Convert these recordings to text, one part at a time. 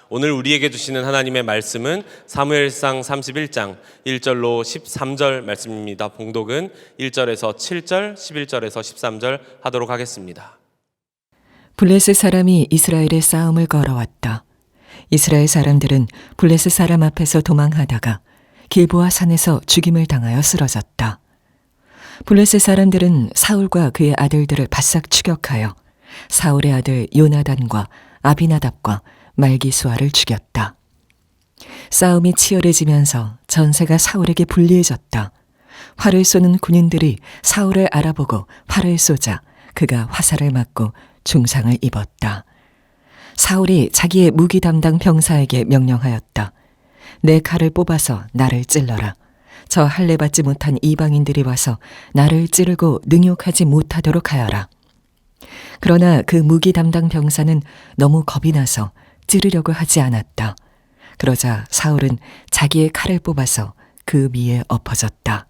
오늘 우리에게 주시는 하나님의 말씀은 사무엘상 31장 1절로 13절 말씀입니다. 봉독은 1절에서 7절, 11절에서 13절 하도록 하겠습니다. 블레셋 사람이 이스라엘의 싸움을 걸어왔다. 이스라엘 사람들은 블레셋 사람 앞에서 도망하다가 길보아 산에서 죽임을 당하여 쓰러졌다. 블레셋 사람들은 사울과 그의 아들들을 바싹 추격하여 사울의 아들 요나단과 아비나답과 말기수아를 죽였다. 싸움이 치열해지면서 전세가 사울에게 불리해졌다. 활을 쏘는 군인들이 사울을 알아보고 활을 쏘자 그가 화살을 맞고 중상을 입었다. 사울이 자기의 무기 담당 병사에게 명령하였다. 내 칼을 뽑아서 나를 찔러라. 저 할례 받지 못한 이방인들이 와서 나를 찌르고 능욕하지 못하도록 하여라. 그러나 그 무기 담당 병사는 너무 겁이 나서 찌르려고 하지 않았다. 그러자 사울은 자기의 칼을 뽑아서 그 위에 엎어졌다.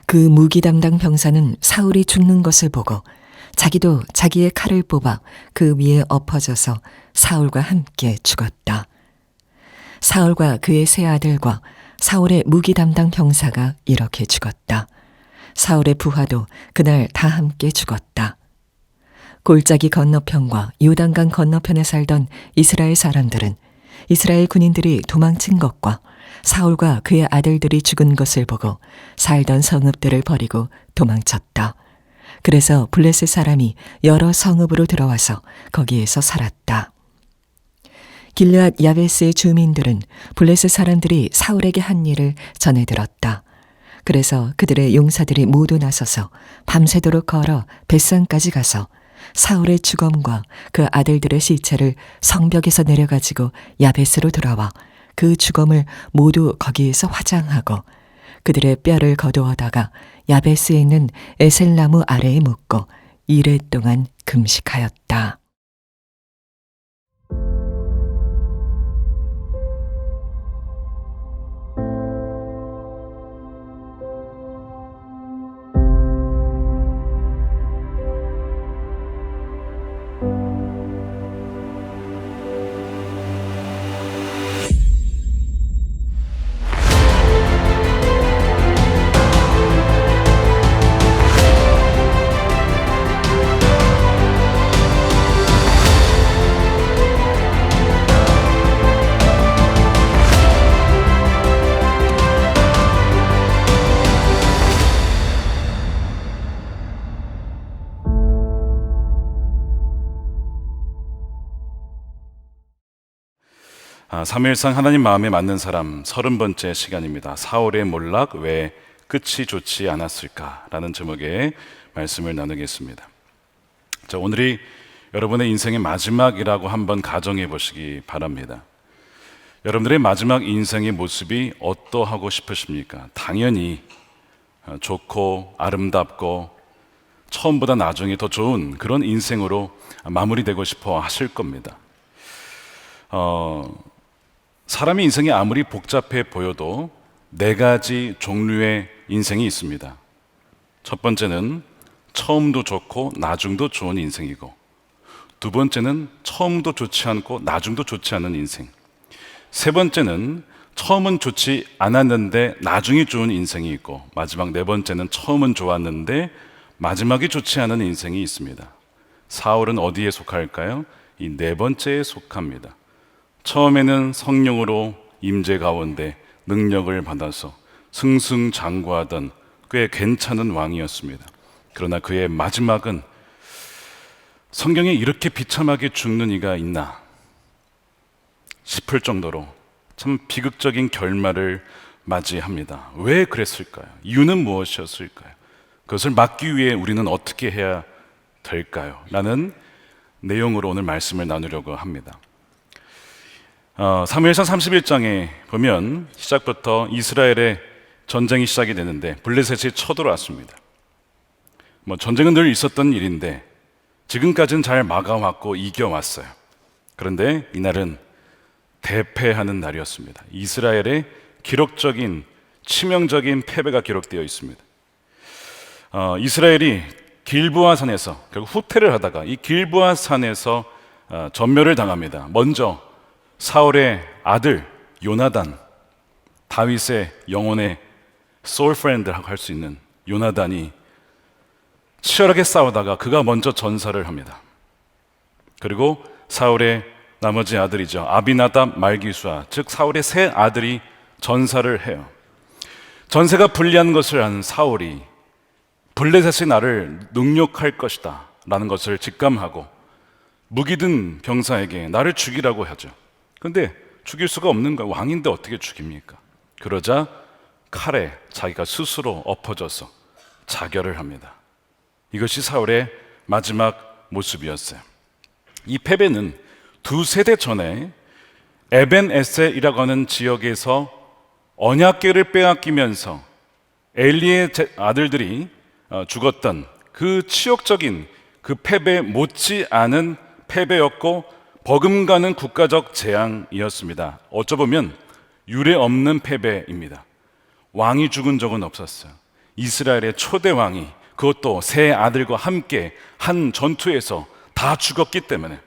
그 무기 담당 병사는 사울이 죽는 것을 보고 자기도 자기의 칼을 뽑아 그 위에 엎어져서 사울과 함께 죽었다. 사울과 그의 세 아들과 사울의 무기 담당 병사가 이렇게 죽었다. 사울의 부하도 그날 다 함께 죽었다. 골짜기 건너편과 요단강 건너편에 살던 이스라엘 사람들은 이스라엘 군인들이 도망친 것과 사울과 그의 아들들이 죽은 것을 보고 살던 성읍들을 버리고 도망쳤다. 그래서 블레셋 사람이 여러 성읍으로 들어와서 거기에서 살았다. 길르앗 야베스의 주민들은 블레셋 사람들이 사울에게 한 일을 전해 들었다. 그래서 그들의 용사들이 모두 나서서 밤새도록 걸어 벳산까지 가서 사울의 주검과 그 아들들의 시체를 성벽에서 내려가지고 야베스로 돌아와 그 주검을 모두 거기에서 화장하고 그들의 뼈를 거두어다가 야베스에 있는 에셀나무 아래에 묻고 이레 동안 금식하였다. 사무엘상 하나님 마음에 맞는 사람 30번째 시간입니다. 사울의 몰락 왜 끝이 좋지 않았을까라는 제목의 말씀을 나누겠습니다. 자, 오늘이 여러분의 인생의 마지막이라고 한번 가정해 보시기 바랍니다. 여러분들의 마지막 인생의 모습이 어떠하고 싶으십니까? 당연히 좋고 아름답고 처음보다 나중에 더 좋은 그런 인생으로 마무리되고 싶어 하실 겁니다. 사람의 인생이 아무리 복잡해 보여도 4가지 종류의 인생이 있습니다. 첫 번째는 처음도 좋고 나중도 좋은 인생이고, 두 번째는 처음도 좋지 않고 나중도 좋지 않은 인생, 세 번째는 처음은 좋지 않았는데 나중이 좋은 인생이 있고, 마지막 4번째는 처음은 좋았는데 마지막이 좋지 않은 인생이 있습니다. 사울은 어디에 속할까요? 이 4번째에 속합니다. 처음에는 성령으로 임재 가운데 능력을 받아서 승승장구하던 꽤 괜찮은 왕이었습니다. 그러나 그의 마지막은 성경에 이렇게 비참하게 죽는 이가 있나 싶을 정도로 참 비극적인 결말을 맞이합니다. 왜 그랬을까요? 이유는 무엇이었을까요? 그것을 막기 위해 우리는 어떻게 해야 될까요? 라는 내용으로 오늘 말씀을 나누려고 합니다. 사무엘상 31장에 보면 시작부터 이스라엘의 전쟁이 시작이 되는데 블레셋이 쳐들어왔습니다. 전쟁은 늘 있었던 일인데 지금까지는 잘 막아왔고 이겨왔어요. 그런데 이날은 대패하는 날이었습니다. 이스라엘의 기록적인 치명적인 패배가 기록되어 있습니다. 이스라엘이 길보아 산에서 결국 후퇴를 하다가 이 길보아 산에서 전멸을 당합니다. 먼저 사울의 아들 요나단, 다윗의 영혼의 소울 프렌드라고 할 수 있는 요나단이 치열하게 싸우다가 그가 먼저 전사를 합니다. 그리고 사울의 나머지 아들이죠, 아비나답, 말기수아, 즉 사울의 세 아들이 전사를 해요. 전세가 불리한 것을 안 사울이 블레셋이 나를 능욕할 것이다 라는 것을 직감하고 무기든 병사에게 나를 죽이라고 하죠. 근데 죽일 수가 없는 거예요. 왕인데 어떻게 죽입니까? 그러자 칼에 자기가 스스로 엎어져서 자결을 합니다. 이것이 사울의 마지막 모습이었어요. 이 패배는 두 세대 전에 에벤에셀이라고 하는 지역에서 언약궤를 빼앗기면서 엘리의 아들들이 죽었던 그 치욕적인 그 패배 못지 않은 패배였고 버금가는 국가적 재앙이었습니다. 어쩌보면 유례 없는 패배입니다. 왕이 죽은 적은 없었어요. 이스라엘의 초대 왕이, 그것도 세 아들과 함께 한 전투에서 다 죽었기 때문에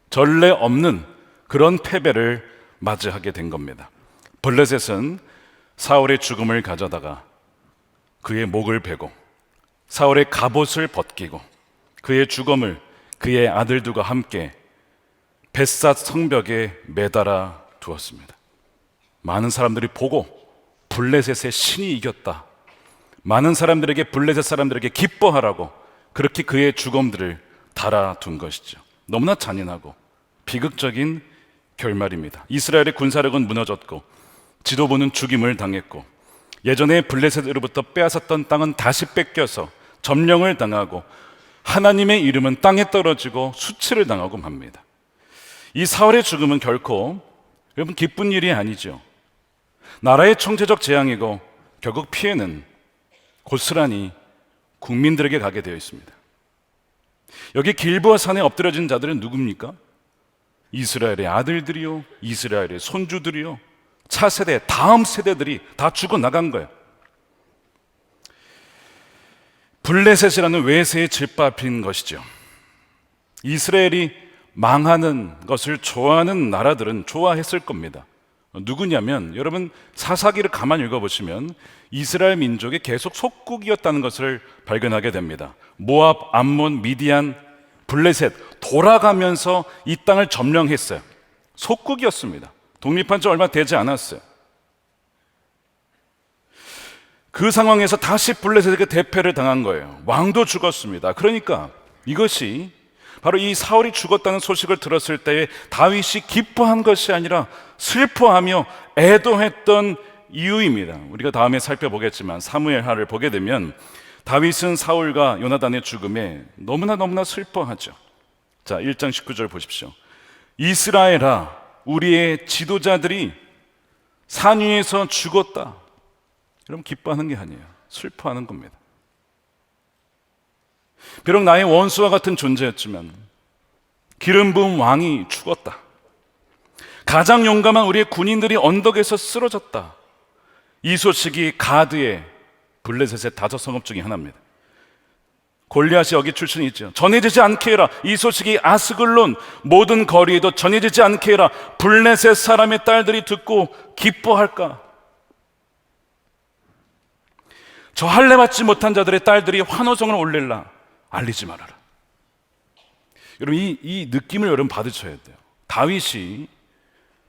전례 없는 그런 패배를 맞이하게 된 겁니다. 블레셋은 사울의 죽음을 가져다가 그의 목을 베고 사울의 갑옷을 벗기고 그의 죽음을 그의 아들들과 함께 벳삿 성벽에 매달아 두었습니다. 많은 사람들이 보고 블레셋의 신이 이겼다, 많은 사람들에게, 블레셋 사람들에게 기뻐하라고 그렇게 그의 죽음들을 달아둔 것이죠. 너무나 잔인하고 비극적인 결말입니다. 이스라엘의 군사력은 무너졌고 지도부는 죽임을 당했고 예전에 블레셋으로부터 빼앗았던 땅은 다시 뺏겨서 점령을 당하고 하나님의 이름은 땅에 떨어지고 수치를 당하고 맙니다. 이 사울의 죽음은 결코 여러분 기쁜 일이 아니죠. 나라의 총체적 재앙이고 결국 피해는 고스란히 국민들에게 가게 되어 있습니다. 여기 길보아 산에 엎드려진 자들은 누굽니까? 이스라엘의 아들들이요, 이스라엘의 손주들이요, 차세대, 다음 세대들이 다 죽어나간 거예요. 블레셋이라는 외세에 짓밟힌 것이죠. 이스라엘이 망하는 것을 좋아하는 나라들은 좋아했을 겁니다. 누구냐면, 여러분 사사기를 가만히 읽어보시면 이스라엘 민족이 계속 속국이었다는 것을 발견하게 됩니다. 모압, 암몬, 미디안, 블레셋 돌아가면서 이 땅을 점령했어요. 속국이었습니다. 독립한 지 얼마 되지 않았어요. 그 상황에서 다시 블레셋에게 대패를 당한 거예요. 왕도 죽었습니다. 그러니까 이것이 바로 이 사울이 죽었다는 소식을 들었을 때에 다윗이 기뻐한 것이 아니라 슬퍼하며 애도했던 이유입니다. 우리가 다음에 살펴보겠지만 사무엘하를 보게 되면 다윗은 사울과 요나단의 죽음에 너무나 슬퍼하죠. 자, 1장 19절 보십시오. 이스라엘아, 우리의 지도자들이 산 위에서 죽었다. 여러분 기뻐하는 게 아니에요. 슬퍼하는 겁니다. 비록 나의 원수와 같은 존재였지만 기름 부은 왕이 죽었다. 가장 용감한 우리의 군인들이 언덕에서 쓰러졌다. 이 소식이 가드의 블레셋의 5성읍 중에 하나입니다. 골리앗이 여기 출신이 있죠. 전해지지 않게 해라. 이 소식이 아스글론 모든 거리에도 전해지지 않게 해라. 블레셋 사람의 딸들이 듣고 기뻐할까? 저 할례 받지 못한 자들의 딸들이 환호성을 올릴라. 알리지 말아라. 여러분 이 느낌을 여러분 받으셔야 돼요. 다윗이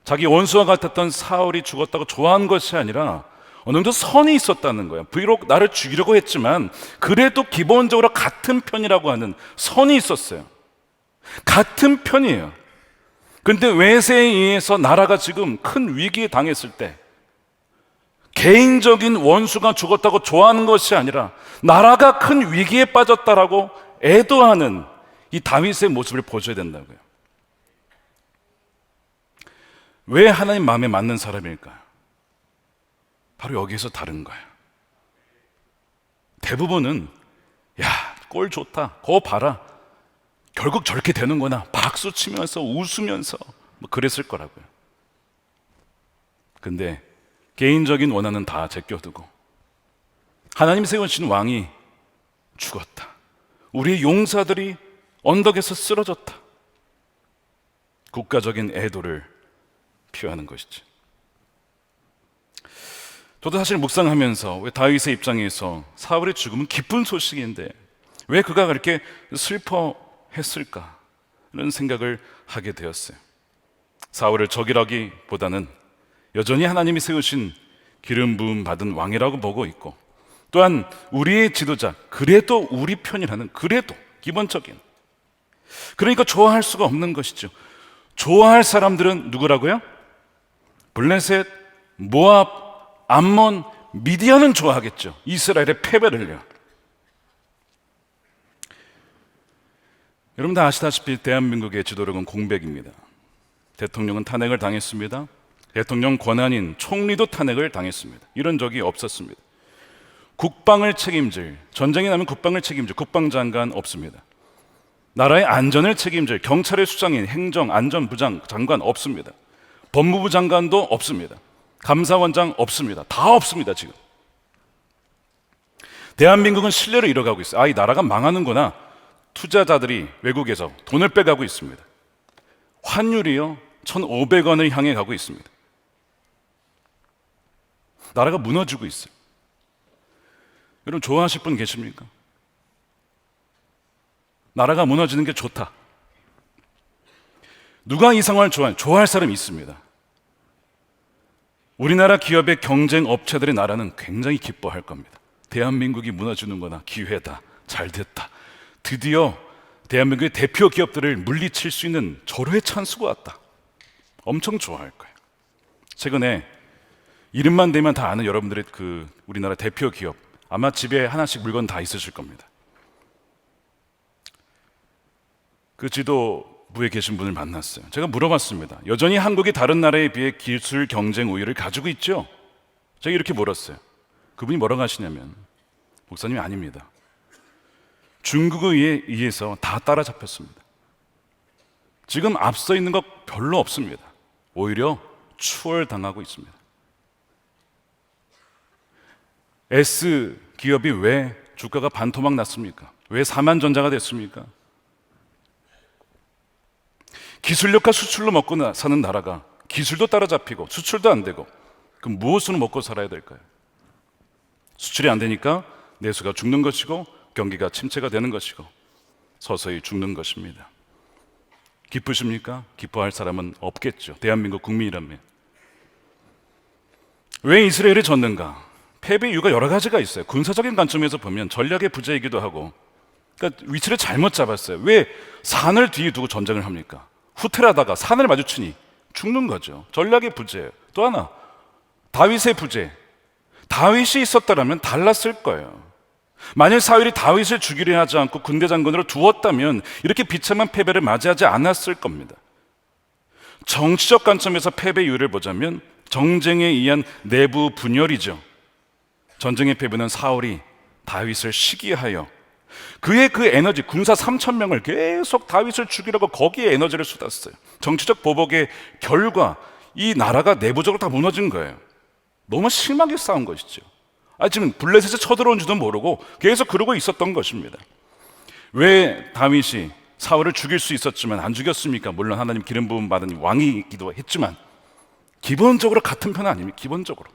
자기 원수와 같았던 사울이 죽었다고 좋아한 것이 아니라 어느 정도 선이 있었다는 거예요. 비록 나를 죽이려고 했지만 그래도 기본적으로 같은 편이라고 하는 선이 있었어요. 같은 편이에요. 근데 외세에 의해서 나라가 지금 큰 위기에 당했을 때 개인적인 원수가 죽었다고 좋아하는 것이 아니라 나라가 큰 위기에 빠졌다라고 애도하는 이 다윗의 모습을 보셔야 된다고요. 왜 하나님 마음에 맞는 사람일까요? 바로 여기에서 다른 거예요. 대부분은 야, 꼴 좋다, 거 봐라, 결국 저렇게 되는구나, 박수 치면서 웃으면서 뭐 그랬을 거라고요. 근데 개인적인 원한은 다 제껴두고 하나님 세우신 왕이 죽었다, 우리의 용사들이 언덕에서 쓰러졌다, 국가적인 애도를 표하는 것이죠. 저도 사실 묵상하면서 왜 다윗의 입장에서 사울의 죽음은 기쁜 소식인데 왜 그가 그렇게 슬퍼했을까? 이런 생각을 하게 되었어요. 사울을 적이라기보다는 여전히 하나님이 세우신 기름 부음 받은 왕이라고 보고 있고, 또한 우리의 지도자, 그래도 우리 편이라는, 그래도 기본적인, 그러니까 좋아할 수가 없는 것이죠. 좋아할 사람들은 누구라고요? 블레셋, 모압, 암몬, 미디안은 좋아하겠죠. 이스라엘의 패배를요. 여러분 다 아시다시피 대한민국의 지도력은 공백입니다. 대통령은 탄핵을 당했습니다. 대통령 권한인 총리도 탄핵을 당했습니다. 이런 적이 없었습니다. 국방을 책임질, 전쟁이 나면 국방을 책임질 국방장관 없습니다. 나라의 안전을 책임질 경찰의 수장인 행정, 안전부장 장관 없습니다. 법무부 장관도 없습니다. 감사원장 없습니다. 다 없습니다. 지금 대한민국은 신뢰를 잃어가고 있어요. 이 나라가 망하는구나. 투자자들이 외국에서 돈을 빼가고 있습니다. 환율이요 1,500원을 향해 가고 있습니다. 나라가 무너지고 있어요. 여러분 좋아하실 분 계십니까? 나라가 무너지는 게 좋다. 누가 이 상황을 좋아할 사람이 있습니다. 우리나라 기업의 경쟁 업체들의 나라는 굉장히 기뻐할 겁니다. 대한민국이 무너지는구나. 기회다. 잘 됐다. 드디어 대한민국의 대표 기업들을 물리칠 수 있는 절호의 찬스가 왔다. 엄청 좋아할 거예요. 최근에 이름만 대면 다 아는 여러분들의 그 우리나라 대표 기업, 아마 집에 하나씩 물건 다 있으실 겁니다. 그 지도부에 계신 분을 만났어요. 제가 물어봤습니다. 여전히 한국이 다른 나라에 비해 기술 경쟁 우위를 가지고 있죠? 제가 이렇게 물었어요. 그분이 뭐라고 하시냐면, 목사님이 아닙니다. 중국에 의해서 다 따라잡혔습니다. 지금 앞서 있는 것 별로 없습니다. 오히려 추월당하고 있습니다. S 기업이 왜 주가가 반토막 났습니까? 왜 사만전자가 됐습니까? 기술력과 수출로 먹고 사는 나라가 기술도 따라잡히고 수출도 안 되고, 그럼 무엇으로 먹고 살아야 될까요? 수출이 안 되니까 내수가 죽는 것이고 경기가 침체가 되는 것이고 서서히 죽는 것입니다. 기쁘십니까? 기뻐할 사람은 없겠죠. 대한민국 국민이라면. 왜 이스라엘이 졌는가? 패배 이유가 여러 가지가 있어요. 군사적인 관점에서 보면 전략의 부재이기도 하고, 그러니까 위치를 잘못 잡았어요. 왜 산을 뒤에 두고 전쟁을 합니까? 후퇴하다가 산을 마주치니 죽는 거죠. 전략의 부재예요. 또 하나, 다윗의 부재. 다윗이 있었다면 달랐을 거예요. 만일 사울이 다윗을 죽이려 하지 않고 군대 장관으로 두었다면 이렇게 비참한 패배를 맞이하지 않았을 겁니다. 정치적 관점에서 패배 이유를 보자면 정쟁에 의한 내부 분열이죠. 전쟁의 패배는 사울이 다윗을 시기하여 그의 그 에너지, 군사 3,000명을 계속 다윗을 죽이려고 거기에 에너지를 쏟았어요. 정치적 보복의 결과 이 나라가 내부적으로 다 무너진 거예요. 너무 심하게 싸운 것이죠. 지금 블레셋에 쳐들어온 줄도 모르고 계속 그러고 있었던 것입니다. 왜 다윗이 사울을 죽일 수 있었지만 안 죽였습니까? 물론 하나님 기름 부음 받은 왕이기도 했지만 기본적으로 같은 편 아닙니까? 기본적으로.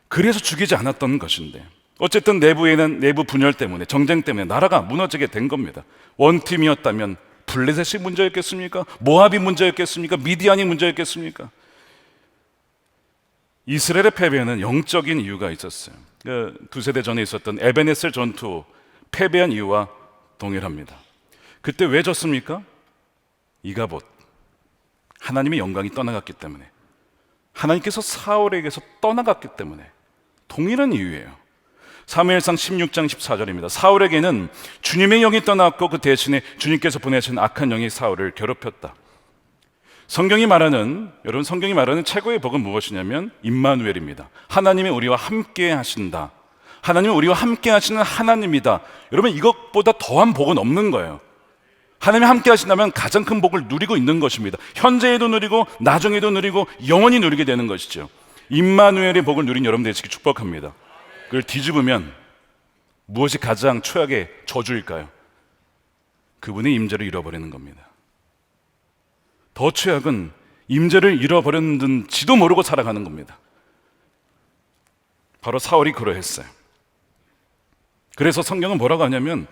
그래서 죽이지 않았던 것인데, 어쨌든 내부에는 내부 분열 때문에, 정쟁 때문에 나라가 무너지게 된 겁니다. 원팀이었다면 블레셋이 문제였겠습니까? 모압이 문제였겠습니까? 미디안이 문제였겠습니까? 이스라엘의 패배에는 영적인 이유가 있었어요. 두세 대 전에 있었던 에베네셀 전투 패배한 이유와 동일합니다. 그때 왜 졌습니까? 이가봇, 하나님의 영광이 떠나갔기 때문에, 하나님께서 사울에게서 떠나갔기 때문에 동일한 이유예요. 사무엘상 16장 14절입니다. 사울에게는 주님의 영이 떠났고 그 대신에 주님께서 보내신 악한 영이 사울을 괴롭혔다. 성경이 말하는 최고의 복은 무엇이냐면 임마누엘입니다. 하나님이 우리와 함께 하신다. 하나님이 우리와 함께 하시는 하나님이다. 여러분, 이것보다 더한 복은 없는 거예요. 하나님이 함께 하신다면 가장 큰 복을 누리고 있는 것입니다. 현재에도 누리고 나중에도 누리고 영원히 누리게 되는 것이죠. 임마누엘의 복을 누린 여러분 되시기 축복합니다. 그걸 뒤집으면 무엇이 가장 최악의 저주일까요? 그분의 임재를 잃어버리는 겁니다. 더 최악은 임재를 잃어버렸는지도 모르고 살아가는 겁니다. 바로 사울이 그러했어요. 그래서 성경은 뭐라고 하냐면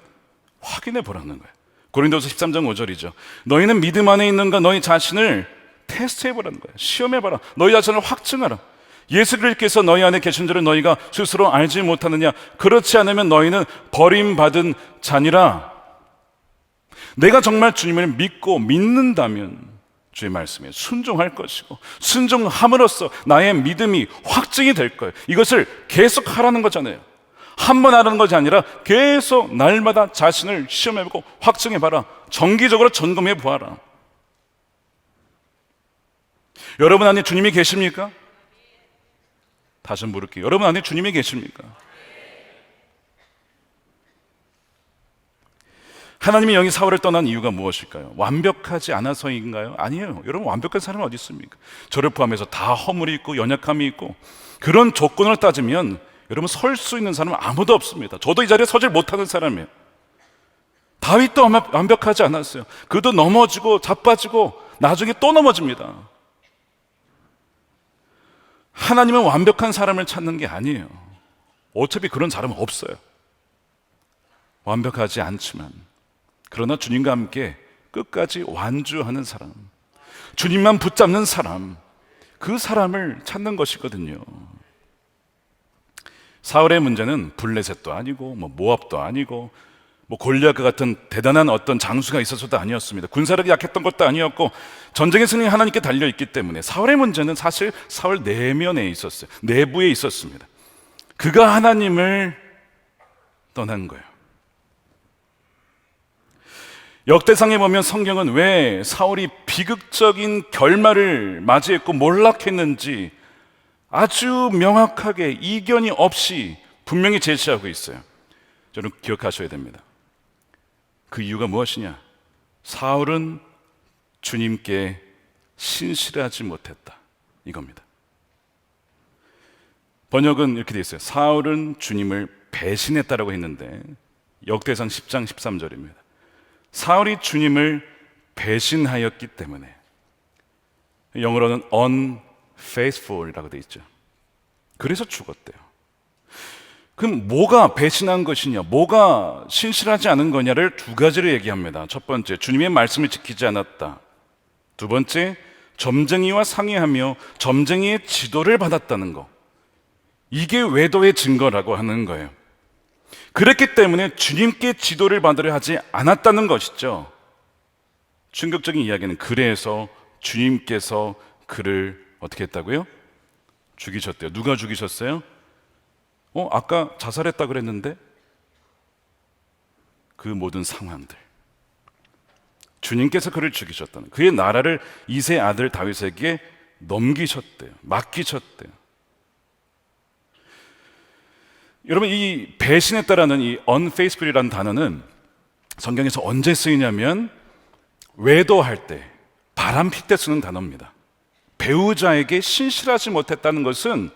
확인해 보라는 거예요. 고린도서 13장 5절이죠. 너희는 믿음 안에 있는가 너희 자신을 테스트해 보라는 거예요. 시험해 봐라. 너희 자신을 확증하라. 예수 그리스도께서 너희 안에 계신 줄을 너희가 스스로 알지 못하느냐? 그렇지 않으면 너희는 버림받은 자니라. 내가 정말 주님을 믿고 믿는다면 주의 말씀에 순종할 것이고 순종함으로써 나의 믿음이 확증이 될 거예요. 이것을 계속 하라는 거잖아요. 한 번 하는 것이 아니라 계속 날마다 자신을 시험해보고 확증해봐라. 정기적으로 점검해 보아라. 여러분 안에 주님이 계십니까? 다시 한번 물을게요. 여러분 안에 주님이 계십니까? 하나님이 영이 사울을 떠난 이유가 무엇일까요? 완벽하지 않아서인가요? 아니에요. 여러분, 완벽한 사람은 어디 있습니까? 저를 포함해서 다 허물이 있고 연약함이 있고, 그런 조건을 따지면 여러분 설 수 있는 사람은 아무도 없습니다. 저도 이 자리에 서질 못하는 사람이에요. 다윗도 완벽하지 않았어요. 그도 넘어지고 자빠지고 나중에 또 넘어집니다. 하나님은 완벽한 사람을 찾는 게 아니에요. 어차피 그런 사람은 없어요. 완벽하지 않지만 그러나 주님과 함께 끝까지 완주하는 사람, 주님만 붙잡는 사람, 그 사람을 찾는 것이거든요. 사울의 문제는 블레셋도 아니고 모압도 아니고 골리앗과 같은 대단한 어떤 장수가 있어서도 아니었습니다. 군사력이 약했던 것도 아니었고 전쟁의 승리는 하나님께 달려있기 때문에 사울의 문제는 사실 사울 내면에 있었어요. 내부에 있었습니다. 그가 하나님을 떠난 거예요. 역대상에 보면 성경은 왜 사울이 비극적인 결말을 맞이했고 몰락했는지 아주 명확하게 이견이 없이 분명히 제시하고 있어요. 여러분 기억하셔야 됩니다. 그 이유가 무엇이냐? 사울은 주님께 신실하지 못했다, 이겁니다. 번역은 이렇게 돼 있어요. 사울은 주님을 배신했다라고 했는데 역대상 10장 13절입니다. 사울이 주님을 배신하였기 때문에, 영어로는 unfaithful이라고 돼 있죠. 그래서 죽었대요. 그럼 뭐가 배신한 것이냐, 뭐가 신실하지 않은 거냐를 두 가지로 얘기합니다. 첫 번째, 주님의 말씀을 지키지 않았다. 두 번째, 점쟁이와 상의하며 점쟁이의 지도를 받았다는 거. 이게 외도의 증거라고 하는 거예요. 그랬기 때문에 주님께 지도를 받으려 하지 않았다는 것이죠. 충격적인 이야기는 그래서 주님께서 그를 어떻게 했다고요? 죽이셨대요. 누가 죽이셨어요? 아까 자살했다 그랬는데? 그 모든 상황들, 주님께서 그를 죽이셨다는, 그의 나라를 이세 아들 다윗에게 넘기셨대요. 맡기셨대요. 여러분, 이 배신했다라는 이 unfaithful이라는 단어는 성경에서 언제 쓰이냐면 외도할 때, 바람필 때 쓰는 단어입니다. 배우자에게 신실하지 못했다는 것은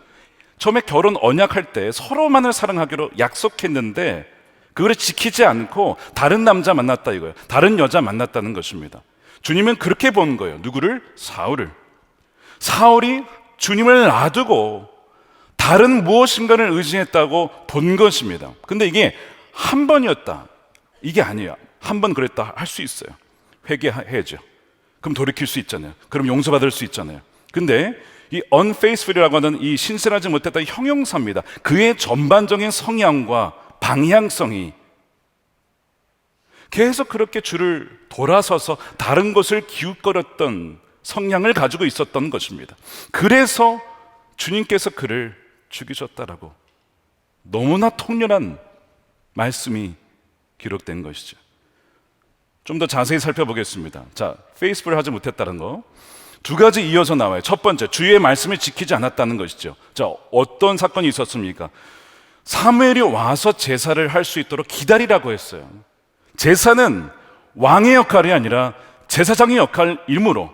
처음에 결혼 언약할 때 서로만을 사랑하기로 약속했는데 그걸 지키지 않고 다른 남자 만났다 이거예요. 다른 여자 만났다는 것입니다. 주님은 그렇게 본 거예요. 누구를? 사울을. 사울이 주님을 놔두고 다른 무엇인가를 의지했다고 본 것입니다. 근데 이게 한 번이었다, 이게 아니에요. 한 번 그랬다 할 수 있어요. 회개해야죠. 그럼 돌이킬 수 있잖아요. 그럼 용서받을 수 있잖아요. 근데 이 unfaithful이라고 하는 이 신실하지 못했다 형용사입니다. 그의 전반적인 성향과 방향성이 계속 그렇게 주를 돌아서서 다른 것을 기웃거렸던 성향을 가지고 있었던 것입니다. 그래서 주님께서 그를 죽이셨다라고 너무나 통렬한 말씀이 기록된 것이죠. 좀 더 자세히 살펴보겠습니다. 자, 페이스풀 하지 못했다는 거 두 가지 이어서 나와요. 첫 번째, 주의 말씀을 지키지 않았다는 것이죠. 자, 어떤 사건이 있었습니까? 사무엘이 와서 제사를 할 수 있도록 기다리라고 했어요. 제사는 왕의 역할이 아니라 제사장의 역할이므로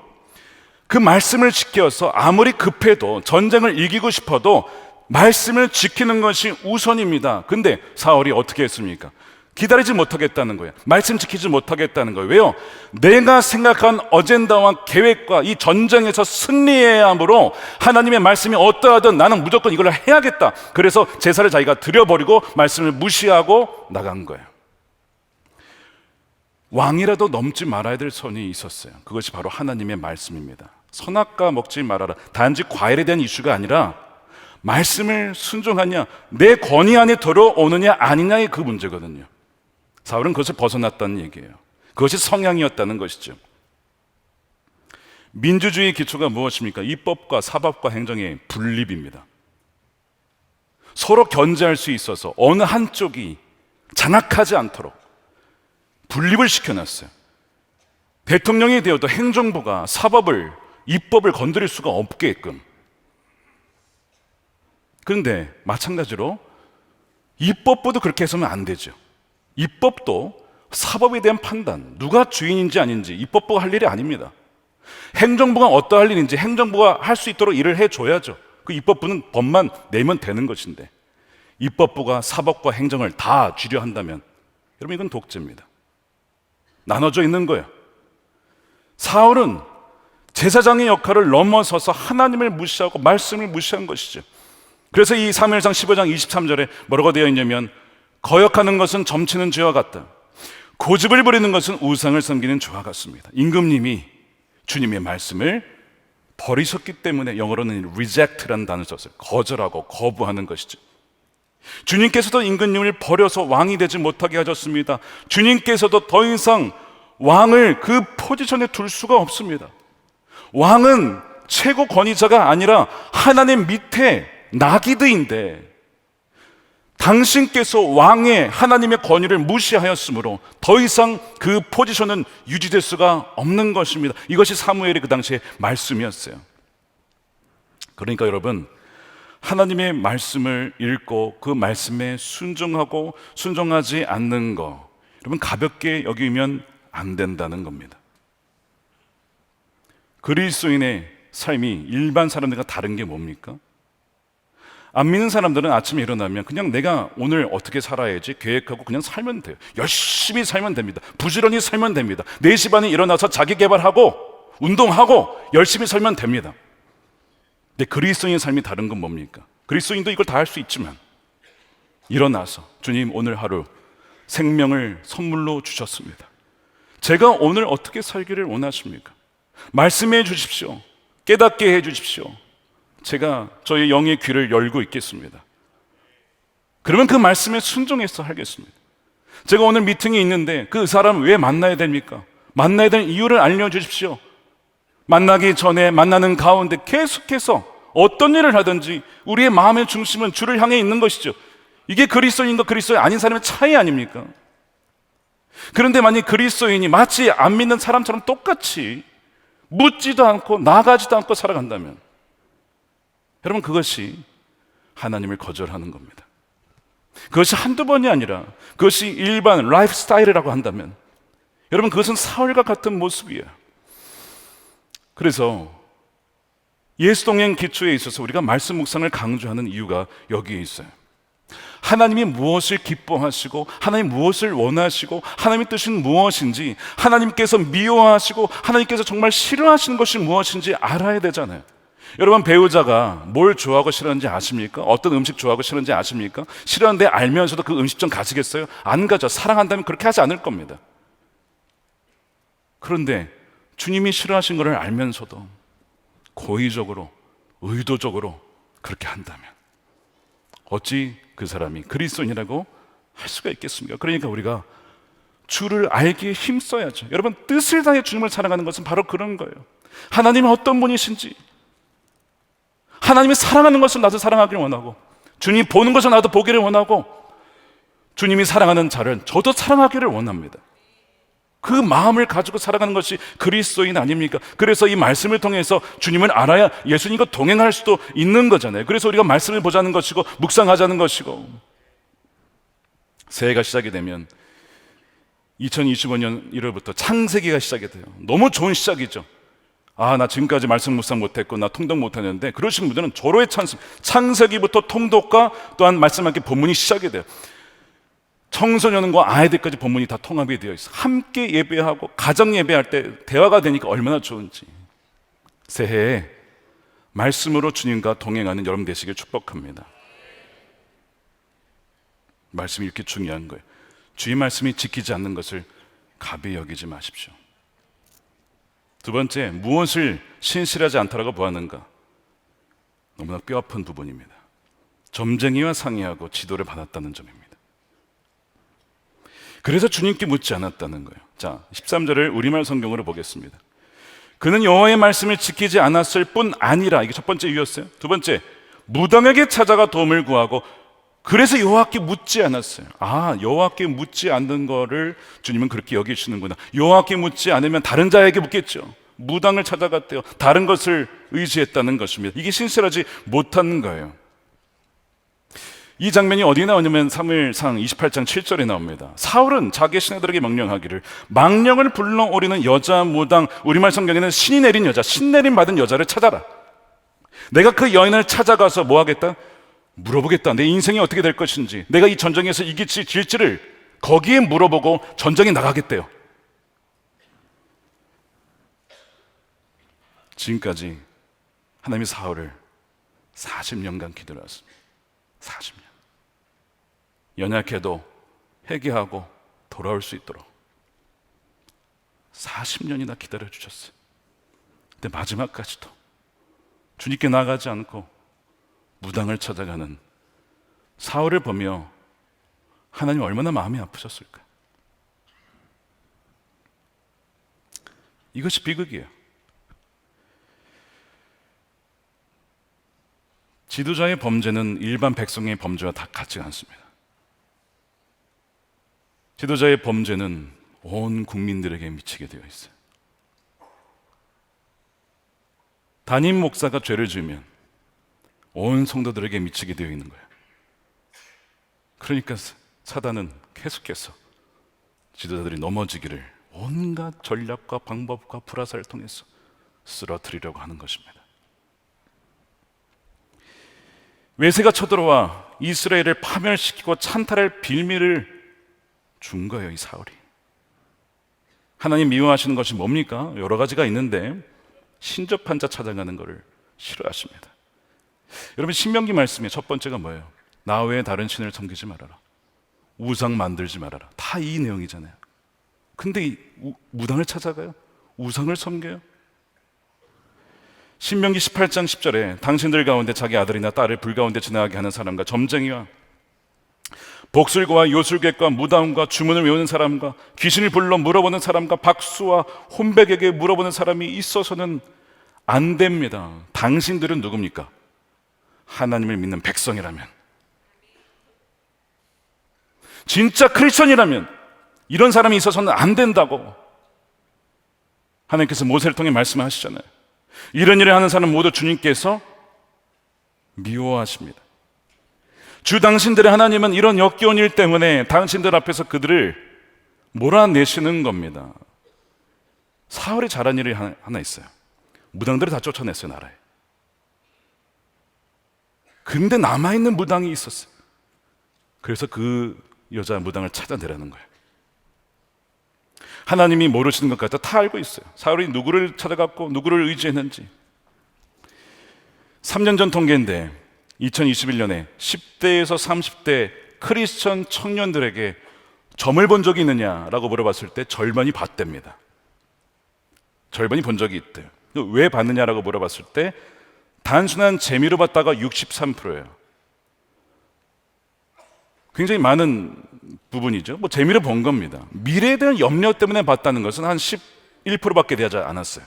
그 말씀을 지켜서 아무리 급해도 전쟁을 이기고 싶어도 말씀을 지키는 것이 우선입니다. 근데 사울이 어떻게 했습니까? 기다리지 못하겠다는 거예요. 말씀 지키지 못하겠다는 거예요. 왜요? 내가 생각한 어젠다와 계획과 이 전쟁에서 승리해야 하므로 하나님의 말씀이 어떠하든 나는 무조건 이걸 해야겠다. 그래서 제사를 자기가 드려버리고 말씀을 무시하고 나간 거예요. 왕이라도 넘지 말아야 될 선이 있었어요. 그것이 바로 하나님의 말씀입니다. 선악과 먹지 말아라. 단지 과일에 대한 이슈가 아니라 말씀을 순종하냐, 내 권위 안에 들어오느냐 아니냐의 그 문제거든요. 사울은 그것을 벗어났다는 얘기예요. 그것이 성향이었다는 것이죠. 민주주의의 기초가 무엇입니까? 입법과 사법과 행정의 분립입니다. 서로 견제할 수 있어서 어느 한쪽이 장악하지 않도록 분립을 시켜놨어요. 대통령이 되어도 행정부가 사법을, 입법을 건드릴 수가 없게끔. 그런데 마찬가지로 입법부도 그렇게 해서는 안 되죠. 입법도 사법에 대한 판단, 누가 주인인지 아닌지 입법부가 할 일이 아닙니다. 행정부가 어떠할 일인지 행정부가 할 수 있도록 일을 해줘야죠. 그 입법부는 법만 내면 되는 것인데 입법부가 사법과 행정을 다 쥐려 한다면 여러분 이건 독재입니다. 나눠져 있는 거예요. 사울은 제사장의 역할을 넘어서서 하나님을 무시하고 말씀을 무시한 것이죠. 그래서 이 사무엘상 15장 23절에 뭐라고 되어 있냐면 거역하는 것은 점치는 죄와 같다. 고집을 부리는 것은 우상을 섬기는 죄와 같습니다. 임금님이 주님의 말씀을 버리셨기 때문에 영어로는 reject라는 단어를 썼어요. 거절하고 거부하는 것이죠. 주님께서도 임금님을 버려서 왕이 되지 못하게 하셨습니다. 주님께서도 더 이상 왕을 그 포지션에 둘 수가 없습니다. 왕은 최고 권위자가 아니라 하나님 밑에 나기드인데 당신께서 왕의 하나님의 권위를 무시하였으므로 더 이상 그 포지션은 유지될 수가 없는 것입니다. 이것이 사무엘의 그 당시의 말씀이었어요. 그러니까 여러분, 하나님의 말씀을 읽고 그 말씀에 순종하고 순종하지 않는 거, 여러분 가볍게 여기면 안 된다는 겁니다. 그리스도인의 삶이 일반 사람들과 다른 게 뭡니까? 안 믿는 사람들은 아침에 일어나면 그냥 내가 오늘 어떻게 살아야지 계획하고 그냥 살면 돼요. 열심히 살면 됩니다. 부지런히 살면 됩니다. 4시 반에 일어나서 자기 개발하고 운동하고 열심히 살면 됩니다. 근데 그리스도인의 삶이 다른 건 뭡니까? 그리스도인도 이걸 다 할 수 있지만 일어나서 주님 오늘 하루 생명을 선물로 주셨습니다. 제가 오늘 어떻게 살기를 원하십니까? 말씀해 주십시오. 깨닫게 해 주십시오. 제가 저의 영의 귀를 열고 있겠습니다. 그러면 그 말씀에 순종해서 하겠습니다. 제가 오늘 미팅이 있는데 그 사람 왜 만나야 됩니까? 만나야 되는 이유를 알려주십시오. 만나기 전에 만나는 가운데 계속해서 어떤 일을 하든지 우리의 마음의 중심은 주를 향해 있는 것이죠. 이게 그리스도인과 그리스도인 아닌 사람의 차이 아닙니까? 그런데 만약 그리스도인이 마치 안 믿는 사람처럼 똑같이 묻지도 않고 나가지도 않고 살아간다면 여러분 그것이 하나님을 거절하는 겁니다. 그것이 한두 번이 아니라 그것이 일반 라이프 스타일이라고 한다면 여러분 그것은 사울과 같은 모습이에요. 그래서 예수동행 기초에 있어서 우리가 말씀 묵상을 강조하는 이유가 여기에 있어요. 하나님이 무엇을 기뻐하시고 하나님 무엇을 원하시고 하나님의 뜻은 무엇인지 하나님께서 미워하시고 하나님께서 정말 싫어하시는 것이 무엇인지 알아야 되잖아요. 여러분 배우자가 뭘 좋아하고 싫어하는지 아십니까? 어떤 음식 좋아하고 싫어하는지 아십니까? 싫어하는데 알면서도 그 음식점 가시겠어요? 안 가죠. 사랑한다면 그렇게 하지 않을 겁니다. 그런데 주님이 싫어하신 것을 알면서도 고의적으로 의도적으로 그렇게 한다면 어찌 그 사람이 그리스도인이라고 할 수가 있겠습니까? 그러니까 우리가 주를 알기에 힘써야죠. 여러분 뜻을 다해 주님을 사랑하는 것은 바로 그런 거예요. 하나님은 어떤 분이신지 하나님이 사랑하는 것을 나도 사랑하기를 원하고 주님이 보는 것을 나도 보기를 원하고 주님이 사랑하는 자를 저도 사랑하기를 원합니다. 그 마음을 가지고 살아가는 것이 그리스도인 아닙니까? 그래서 이 말씀을 통해서 주님을 알아야 예수님과 동행할 수도 있는 거잖아요. 그래서 우리가 말씀을 보자는 것이고 묵상하자는 것이고 새해가 시작이 되면 2025년 1월부터 창세기가 시작이 돼요. 너무 좋은 시작이죠. 아, 나 지금까지 말씀 묵상 못했고 나 통독 못했는데 그러신 분들은 절호의 찬스 창세기부터 통독과 또한 말씀 함께 본문이 시작이 돼요. 청소년과 아이들까지 본문이 다 통합이 되어 있어. 함께 예배하고 가정 예배할 때 대화가 되니까 얼마나 좋은지. 새해에 말씀으로 주님과 동행하는 여러분 되시길 축복합니다. 말씀이 이렇게 중요한 거예요. 주의 말씀이 지키지 않는 것을 가벼이 여기지 마십시오. 두 번째, 무엇을 신실하지 않다라고 보았는가? 너무나 뼈아픈 부분입니다. 점쟁이와 상의하고 지도를 받았다는 점입니다. 그래서 주님께 묻지 않았다는 거예요. 자, 13절을 우리말 성경으로 보겠습니다. 그는 여호와의 말씀을 지키지 않았을 뿐 아니라, 이게 첫 번째 이유였어요. 두 번째, 무당에게 찾아가 도움을 구하고 그래서 여호와께 묻지 않았어요. 아, 여호와께 묻지 않는 거를 주님은 그렇게 여기시는구나. 여호와께 묻지 않으면 다른 자에게 묻겠죠. 무당을 찾아갔대요. 다른 것을 의지했다는 것입니다. 이게 신실하지 못한 거예요. 이 장면이 어디 나오냐면 사무엘상 28장 7절에 나옵니다. 사울은 자기 신하들에게 명령하기를 망령을 불러오리는 여자 무당, 우리말 성경에는 신이 내린 여자, 신내림 받은 여자를 찾아라. 내가 그 여인을 찾아가서 뭐 하겠다? 물어보겠다. 내 인생이 어떻게 될 것인지, 내가 이 전쟁에서 이길지 질지를 거기에 물어보고 전쟁에 나가겠대요. 지금까지 하나님이 사울을 40년간 기다려 왔습니다. 40년. 연약해도 회개하고 돌아올 수 있도록 40년이나 기다려 주셨어요. 근데 마지막까지도 주님께 나가지 않고 무당을 찾아가는 사울을 보며 하나님 얼마나 마음이 아프셨을까? 이것이 비극이에요. 지도자의 범죄는 일반 백성의 범죄와 다 같지 않습니다. 지도자의 범죄는 온 국민들에게 미치게 되어 있어요. 담임 목사가 죄를 지으면 온 성도들에게 미치게 되어 있는 거예요. 그러니까 사단은 계속해서 지도자들이 넘어지기를 온갖 전략과 방법과 불화살을 통해서 쓰러뜨리려고 하는 것입니다. 외세가 쳐들어와 이스라엘을 파멸시키고 찬탈할 빌미를 준 거예요, 이 사울이. 하나님 미워하시는 것이 뭡니까? 여러 가지가 있는데 신접한 자 찾아가는 것을 싫어하십니다. 여러분, 신명기 말씀의 첫 번째가 뭐예요? 나 외에 다른 신을 섬기지 말아라. 우상 만들지 말아라. 다 이 내용이잖아요. 근데 이 무당을 찾아가요? 우상을 섬겨요? 신명기 18장 10절에 당신들 가운데 자기 아들이나 딸을 불 가운데 지나가게 하는 사람과 점쟁이와 복술과 요술객과 무당과 주문을 외우는 사람과 귀신을 불러 물어보는 사람과 박수와 혼백에게 물어보는 사람이 있어서는 안 됩니다. 당신들은 누굽니까? 하나님을 믿는 백성이라면, 진짜 크리스천이라면 이런 사람이 있어서는 안 된다고 하나님께서 모세를 통해 말씀하시잖아요. 이런 일을 하는 사람 모두 주님께서 미워하십니다. 주 당신들의 하나님은 이런 역겨운 일 때문에 당신들 앞에서 그들을 몰아내시는 겁니다. 사울이 잘한 일이 하나 있어요. 무당들을 다 쫓아냈어요, 나라에. 근데 남아있는 무당이 있었어요. 그래서 그 여자 무당을 찾아내라는 거예요. 하나님이 모르시는 것 같아 다 알고 있어요. 사울이 누구를 찾아갔고 누구를 의지했는지. 3년 전 통계인데 2021년에 10대에서 30대 크리스천 청년들에게 점을 본 적이 있느냐라고 물어봤을 때 절반이 봤답니다. 절반이 본 적이 있대요. 왜 봤느냐라고 물어봤을 때 단순한 재미로 봤다가 63%예요. 굉장히 많은 부분이죠. 뭐 재미로 본 겁니다. 미래에 대한 염려 때문에 봤다는 것은 한 11%밖에 되지 않았어요.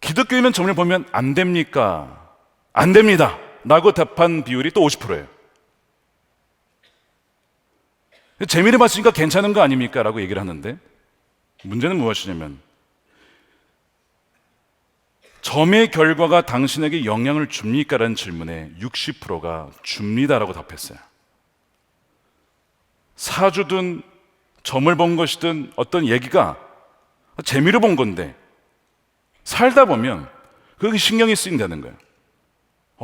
기독교인은 점을 보면 안 됩니까? 안 됩니다 라고 답한 비율이 또 50%예요. 재미를 봤으니까 괜찮은 거 아닙니까? 라고 얘기를 하는데 문제는 무엇이냐면 점의 결과가 당신에게 영향을 줍니까? 라는 질문에 60%가 줍니다라고 답했어요. 사주든 점을 본 것이든 어떤 얘기가 재미로 본 건데 살다 보면 그게 신경이 쓰인다는 거예요.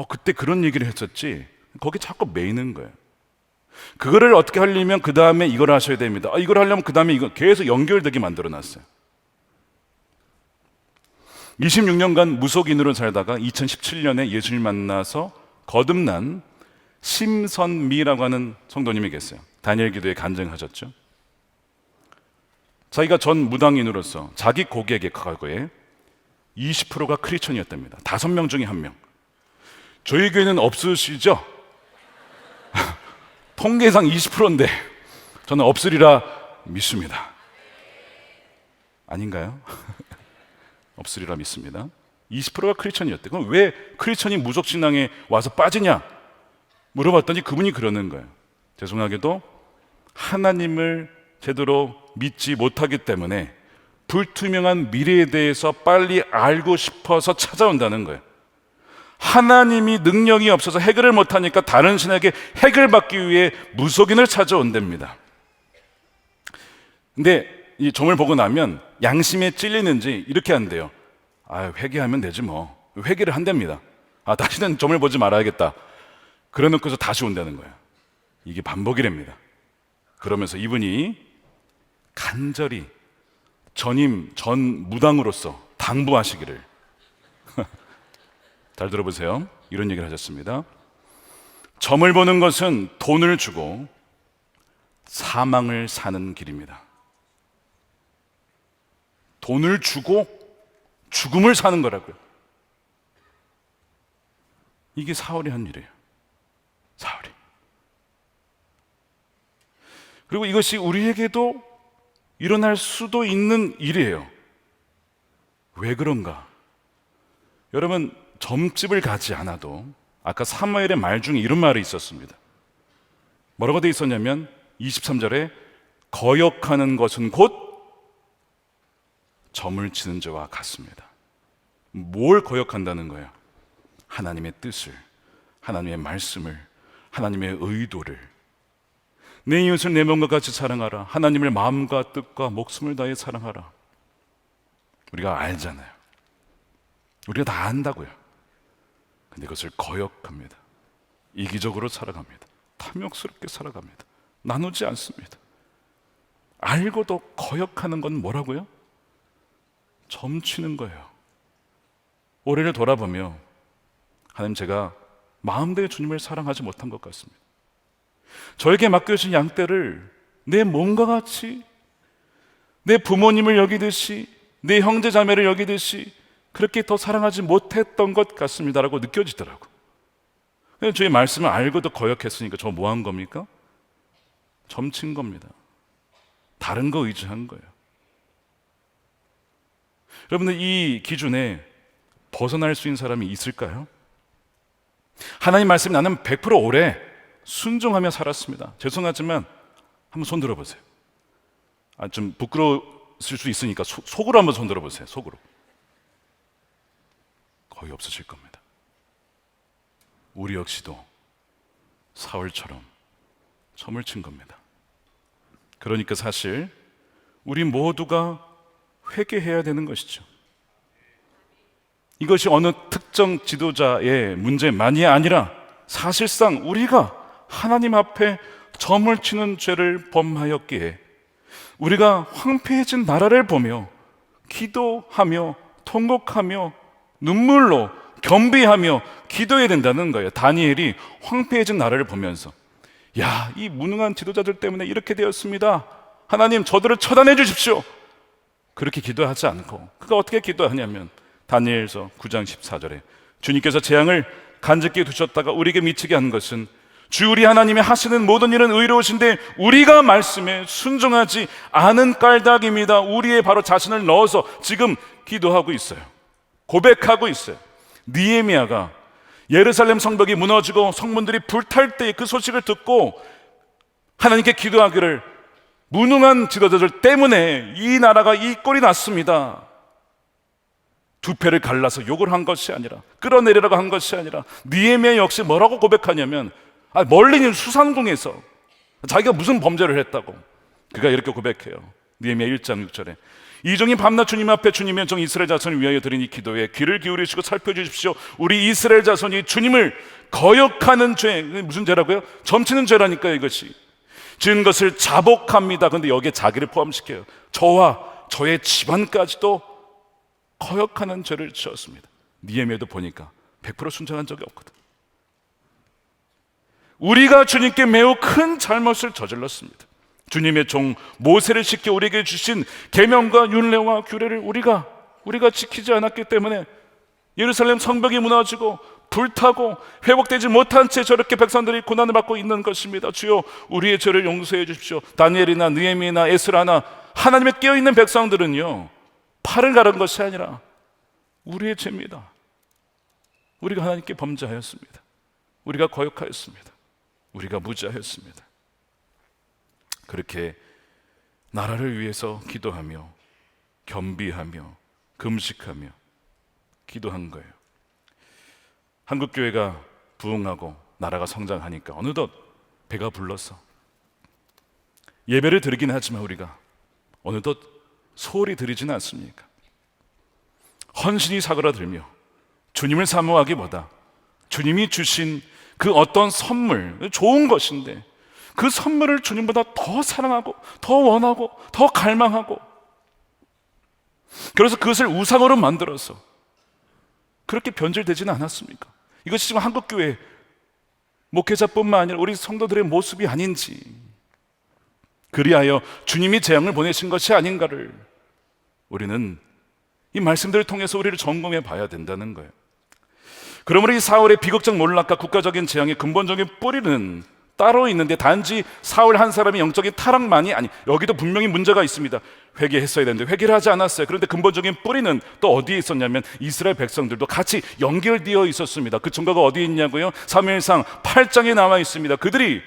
그때 그런 얘기를 했었지. 거기 자꾸 매이는 거예요. 그거를 어떻게 하려면 그 다음에 이걸 하셔야 됩니다. 이걸 하려면 그 다음에 이거 계속 연결되게 만들어놨어요. 26년간 무속인으로 살다가 2017년에 예수를 만나서 거듭난 심선미라고 하는 성도님이 계세요. 다니엘 기도에 간증하셨죠. 자기가 전 무당인으로서 자기 고객의 과거에 20%가 크리스천이었답니다. 5명 중에 1명. 저희 교회는 없으시죠? 통계상 20%인데 저는 없으리라 믿습니다. 아닌가요? 없으리라 믿습니다. 20%가 크리스천이었대. 그럼 왜 크리스천이 무속신앙에 와서 빠지냐? 물어봤더니 그분이 그러는 거예요. 죄송하게도 하나님을 제대로 믿지 못하기 때문에 불투명한 미래에 대해서 빨리 알고 싶어서 찾아온다는 거예요. 하나님이 능력이 없어서 해결을 못하니까 다른 신에게 해결받기 위해 무속인을 찾아온답니다. 근데 이 점을 보고 나면 양심에 찔리는지 이렇게 한대요. 회개하면 되지 뭐. 회개를 한답니다. 다시는 점을 보지 말아야겠다. 그래 놓고서 다시 온다는 거예요. 이게 반복이랍니다. 그러면서 이분이 간절히 전 무당으로서 당부하시기를 잘 들어보세요. 이런 얘기를 하셨습니다. 점을 보는 것은 돈을 주고 사망을 사는 길입니다. 돈을 주고 죽음을 사는 거라고요. 이게 사울이 한 일이에요. 사울이. 그리고 이것이 우리에게도 일어날 수도 있는 일이에요. 왜 그런가? 여러분, 점집을 가지 않아도 아까 사무엘의 말 중에 이런 말이 있었습니다. 뭐라고 돼 있었냐면 23절에 거역하는 것은 곧 점을 치는 자와 같습니다. 뭘 거역한다는 거예요? 하나님의 뜻을, 하나님의 말씀을, 하나님의 의도를. 내 이웃을 내 몸과 같이 사랑하라. 하나님을 마음과 뜻과 목숨을 다해 사랑하라. 우리가 알잖아요. 우리가 다 안다고요. 근데 그것을 거역합니다. 이기적으로 살아갑니다. 탐욕스럽게 살아갑니다. 나누지 않습니다. 알고도 거역하는 건 뭐라고요? 점치는 거예요. 올해를 돌아보며 하나님, 제가 마음대로 주님을 사랑하지 못한 것 같습니다. 저에게 맡겨주신 양떼를 내 몸과 같이, 내 부모님을 여기듯이, 내 형제 자매를 여기듯이 그렇게 더 사랑하지 못했던 것 같습니다라고 느껴지더라고. 저희 말씀을 알고도 거역했으니까 저 뭐 한 겁니까? 점친 겁니다. 다른 거 의지한 거예요. 여러분들, 이 기준에 벗어날 수 있는 사람이 있을까요? 하나님 말씀이 나는 100% 오래 순종하며 살았습니다. 죄송하지만 한번 손 들어보세요. 좀 부끄러울 수 있으니까 속으로 한번 손 들어보세요. 속으로. 거의 없으실 겁니다. 우리 역시도 사울처럼 점을 친 겁니다. 그러니까 사실 우리 모두가 회개해야 되는 것이죠. 이것이 어느 특정 지도자의 문제만이 아니라 사실상 우리가 하나님 앞에 점을 치는 죄를 범하였기에 우리가 황폐해진 나라를 보며 기도하며 통곡하며 눈물로 겸비하며 기도해야 된다는 거예요. 다니엘이 황폐해진 나라를 보면서, 야, 이 무능한 지도자들 때문에 이렇게 되었습니다. 하나님, 저들을 처단해 주십시오. 그렇게 기도하지 않고 그가 어떻게 기도하냐면 다니엘서 9장 14절에 주님께서 재앙을 간직히 두셨다가 우리에게 미치게 한 것은 주 우리 하나님이 하시는 모든 일은 의로우신데 우리가 말씀에 순종하지 않은 까닭입니다. 우리의 바로 자신을 넣어서 지금 기도하고 있어요. 고백하고 있어요. 느헤미야가 예루살렘 성벽이 무너지고 성문들이 불탈 때 그 소식을 듣고 하나님께 기도하기를, 무능한 지도자들 때문에 이 나라가 이 꼴이 났습니다. 두 패를 갈라서 욕을 한 것이 아니라, 끌어내리라고 한 것이 아니라, 느헤미야 역시 뭐라고 고백하냐면, 멀리 있는 수산궁에서 자기가 무슨 범죄를 했다고 그가 이렇게 고백해요. 느헤미야 1장 6절에 이 종이 밤낮 주님 앞에 주님의 종 이스라엘 자손을 위하여 드린 이 기도에 귀를 기울이시고 살펴주십시오. 우리 이스라엘 자손이 주님을 거역하는 죄, 무슨 죄라고요? 점치는 죄라니까요. 이것이 지은 것을 자복합니다. 그런데 여기에 자기를 포함시켜요. 저와 저의 집안까지도 거역하는 죄를 지었습니다. 니에미아도 보니까 100% 순종한 적이 없거든. 우리가 주님께 매우 큰 잘못을 저질렀습니다. 주님의 종 모세를 시켜 우리에게 주신 계명과 율례와 규례를 우리가 지키지 않았기 때문에 예루살렘 성벽이 무너지고 불타고 회복되지 못한 채 저렇게 백성들이 고난을 받고 있는 것입니다. 주여, 우리의 죄를 용서해 주십시오. 다니엘이나 느헤미야나 에스라나 하나님의 깨어있는 백성들은요, 팔을 가른 것이 아니라 우리의 죄입니다. 우리가 하나님께 범죄하였습니다. 우리가 거역하였습니다. 우리가 무지하였습니다. 그렇게 나라를 위해서 기도하며 겸비하며 금식하며 기도한 거예요. 한국교회가 부흥하고 나라가 성장하니까 어느덧 배가 불러서 예배를 드리긴 하지만 우리가 어느덧 소홀히 드리지는 않습니까? 헌신이 사그라들며 주님을 사모하기보다 주님이 주신 그 어떤 선물, 좋은 것인데 그 선물을 주님보다 더 사랑하고 더 원하고 더 갈망하고, 그래서 그것을 우상으로 만들어서 그렇게 변질되지는 않았습니까? 이것이 지금 한국교회 목회자뿐만 아니라 우리 성도들의 모습이 아닌지, 그리하여 주님이 재앙을 보내신 것이 아닌가를 우리는 이 말씀들을 통해서 우리를 점검해 봐야 된다는 거예요. 그러므로 이 사울의 비극적 몰락과 국가적인 재앙의 근본적인 뿌리는 따로 있는데, 단지 사울 한 사람의 영적인 타락만이 아니, 여기도 분명히 문제가 있습니다. 회개했어야 되는데 회개를 하지 않았어요. 그런데 근본적인 뿌리는 또 어디에 있었냐면 이스라엘 백성들도 같이 연결되어 있었습니다. 그 증거가 어디에 있냐고요? 사무엘상 8장에 나와 있습니다. 그들이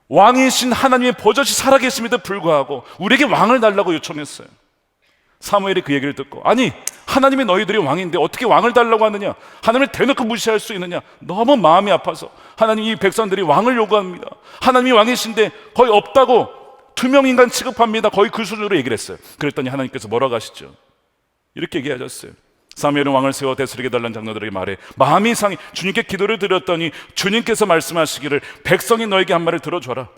왕이신 하나님의 버젓이 살아계심에도 불구하고 우리에게 왕을 달라고 요청했어요. 사무엘이 그 얘기를 듣고, 아니, 하나님이 너희들이 왕인데 어떻게 왕을 달라고 하느냐, 하나님을 대놓고 무시할 수 있느냐, 너무 마음이 아파서 하나님, 이 백성들이 왕을 요구합니다. 하나님이 왕이신데 거의 없다고 투명인간 취급합니다. 거의 그 수준으로 얘기를 했어요. 그랬더니 하나님께서 뭐라고 하시죠? 이렇게 얘기하셨어요. 사무엘은 왕을 세워 다스리게 달라는 장로들에게 말해 마음이 상해 주님께 기도를 드렸더니 주님께서 말씀하시기를 백성이 너에게 한 말을 들어줘라.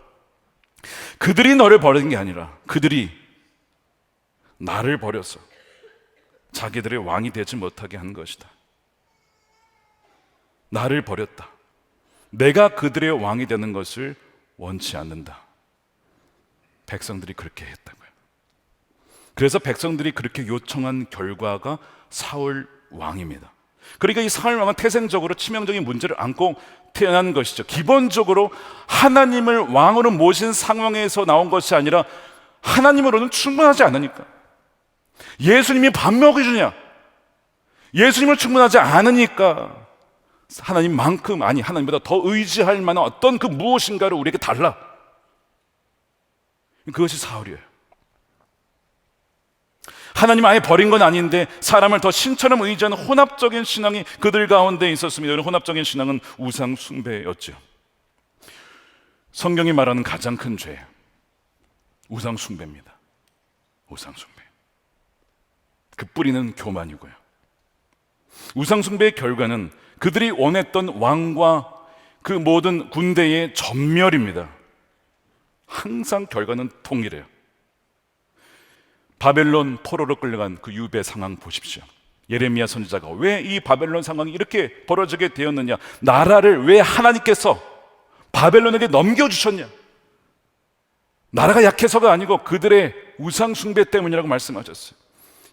그들이 너를 버린 게 아니라 그들이 나를 버려서 자기들의 왕이 되지 못하게 한 것이다. 나를 버렸다. 내가 그들의 왕이 되는 것을 원치 않는다. 백성들이 그렇게 했다고요. 그래서 백성들이 그렇게 요청한 결과가 사울 왕입니다. 그러니까 이 사울 왕은 태생적으로 치명적인 문제를 안고 태어난 것이죠. 기본적으로 하나님을 왕으로 모신 상황에서 나온 것이 아니라 하나님으로는 충분하지 않으니까, 예수님이 밥 먹여주냐, 예수님을 충분하지 않으니까 하나님만큼, 아니 하나님보다 더 의지할 만한 어떤 그 무엇인가를 우리에게 달라. 그것이 사울이에요. 하나님 아예 버린 건 아닌데 사람을 더 신처럼 의지하는 혼합적인 신앙이 그들 가운데 있었습니다. 이런 혼합적인 신앙은 우상 숭배였죠. 성경이 말하는 가장 큰 죄, 우상 숭배입니다. 우상 숭배. 그 뿌리는 교만이고요. 우상 숭배의 결과는 그들이 원했던 왕과 그 모든 군대의 전멸입니다. 항상 결과는 동일해요. 바벨론 포로로 끌려간 그 유배 상황 보십시오. 예레미야 선지자가 왜 이 바벨론 상황이 이렇게 벌어지게 되었느냐, 나라를 왜 하나님께서 바벨론에게 넘겨주셨냐, 나라가 약해서가 아니고 그들의 우상 숭배 때문이라고 말씀하셨어요.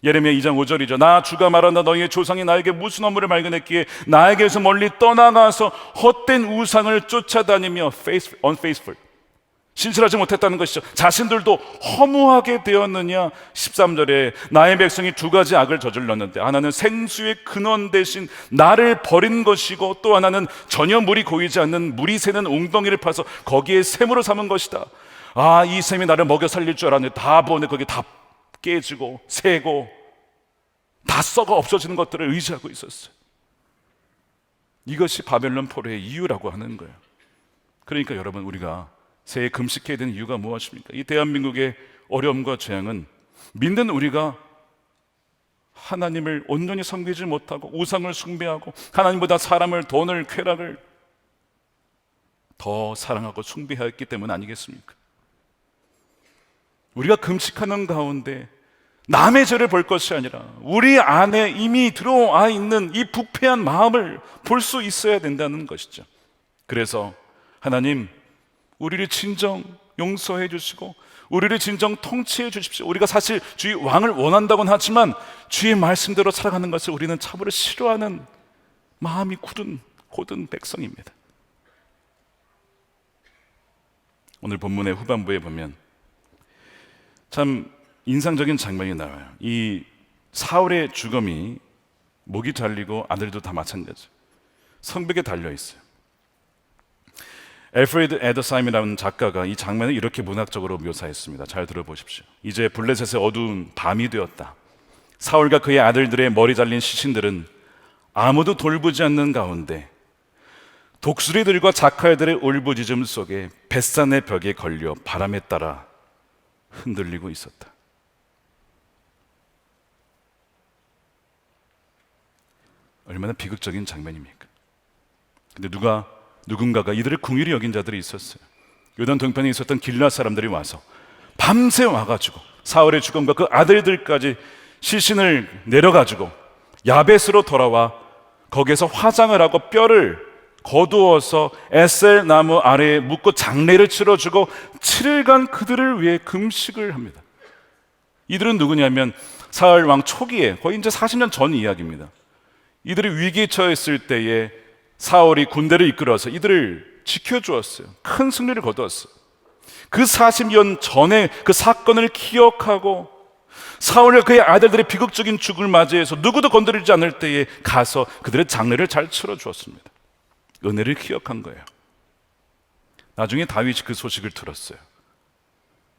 예레미야 2장 5절이죠. 나 주가 말한다. 너희의 조상이 나에게 무슨 업무를 발견했기에 나에게서 멀리 떠나가서 헛된 우상을 쫓아다니며 unfaithful, 신실하지 못했다는 것이죠. 자신들도 허무하게 되었느냐. 13절에 나의 백성이 두 가지 악을 저질렀는데 하나는 생수의 근원 대신 나를 버린 것이고 또 하나는 전혀 물이 고이지 않는 물이 새는 웅덩이를 파서 거기에 샘으로 삼은 것이다. 아, 이 샘이 나를 먹여 살릴 줄 알았는데 다 보내 거기 다 깨지고 새고 다 썩어 없어지는 것들을 의지하고 있었어요. 이것이 바벨론 포로의 이유라고 하는 거예요. 그러니까 여러분, 우리가 새해 금식해야 되는 이유가 무엇입니까? 이 대한민국의 어려움과 재앙은 믿는 우리가 하나님을 온전히 섬기지 못하고 우상을 숭배하고 하나님보다 사람을, 돈을, 쾌락을 더 사랑하고 숭배했기 때문 아니겠습니까? 우리가 금식하는 가운데 남의 죄를 볼 것이 아니라 우리 안에 이미 들어와 있는 이 부패한 마음을 볼 수 있어야 된다는 것이죠. 그래서 하나님, 우리를 진정 용서해 주시고 우리를 진정 통치해 주십시오. 우리가 사실 주의 왕을 원한다고는 하지만 주의 말씀대로 살아가는 것을 우리는 참으로 싫어하는 마음이 고든 백성입니다. 오늘 본문의 후반부에 보면 참 인상적인 장면이 나와요. 이 사울의 죽음이 목이 잘리고 아들도 다 마찬가지. 성벽에 달려 있어요. 엘프레드 에더사임이라는 작가가 이 장면을 이렇게 문학적으로 묘사했습니다. 잘 들어보십시오. 이제 블레셋의 어두운 밤이 되었다. 사울과 그의 아들들의 머리 잘린 시신들은 아무도 돌보지 않는 가운데 독수리들과 자칼들의 울부짖음 속에 벳산의 벽에 걸려 바람에 따라 흔들리고 있었다. 얼마나 비극적인 장면입니까? 근데 누군가가 이들을 궁휼히 여긴 자들이 있었어요. 요단 동편에 있었던 길앗 사람들이 와서 밤새 와가지고 사울의 죽음과 그 아들들까지 시신을 내려가지고 야벳으로 돌아와 거기에서 화장을 하고 뼈를 거두어서 에셀 나무 아래에 묻고 장례를 치러주고 7일간 그들을 위해 금식을 합니다. 이들은 누구냐면 사울 왕 초기에 거의 이제 40년 전 이야기입니다. 이들이 위기에 처했을 때에 사울이 군대를 이끌어서 이들을 지켜주었어요. 큰 승리를 거두었어요. 그 40년 전에 그 사건을 기억하고 사울과 그의 아들들의 비극적인 죽음을 맞이해서 누구도 건드리지 않을 때에 가서 그들의 장례를 잘 치러주었습니다. 은혜를 기억한 거예요. 나중에 다윗이 그 소식을 들었어요.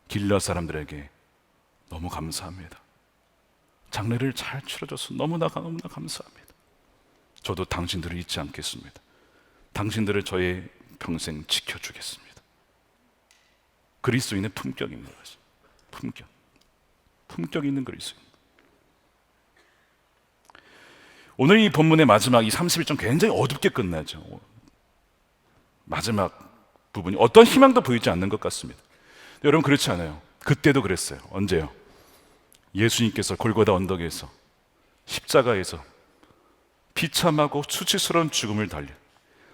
길앗 사람들에게 너무 감사합니다. 장례를 잘 치러줘서 너무나 감사합니다. 저도 당신들을 잊지 않겠습니다. 당신들을 저의 평생 지켜주겠습니다. 그리스도인의 품격입니다. 품격 있는 그리스도인. 오늘 이 본문의 마지막 이 31장 굉장히 어둡게 끝나죠. 마지막 부분이 어떤 희망도 보이지 않는 것 같습니다. 여러분 그렇지 않아요? 그때도 그랬어요. 언제요? 예수님께서 골고다 언덕에서 십자가에서 비참하고 수치스러운 죽음을 달려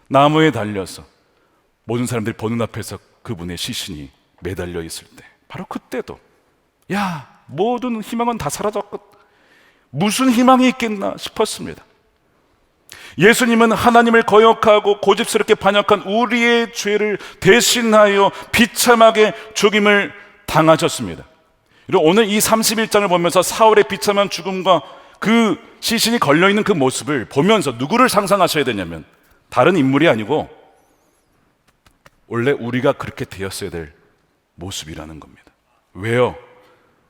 나무에 달려서 모든 사람들이 보는 앞에서 그분의 시신이 매달려 있을 때 바로 그때도 모든 희망은 다 사라졌고 무슨 희망이 있겠나 싶었습니다. 예수님은 하나님을 거역하고 고집스럽게 반역한 우리의 죄를 대신하여 비참하게 죽임을 당하셨습니다. 오늘 이 31장을 보면서 사울의 비참한 죽음과 그 시신이 걸려있는 그 모습을 보면서 누구를 상상하셔야 되냐면 다른 인물이 아니고 원래 우리가 그렇게 되었어야 될 모습이라는 겁니다. 왜요?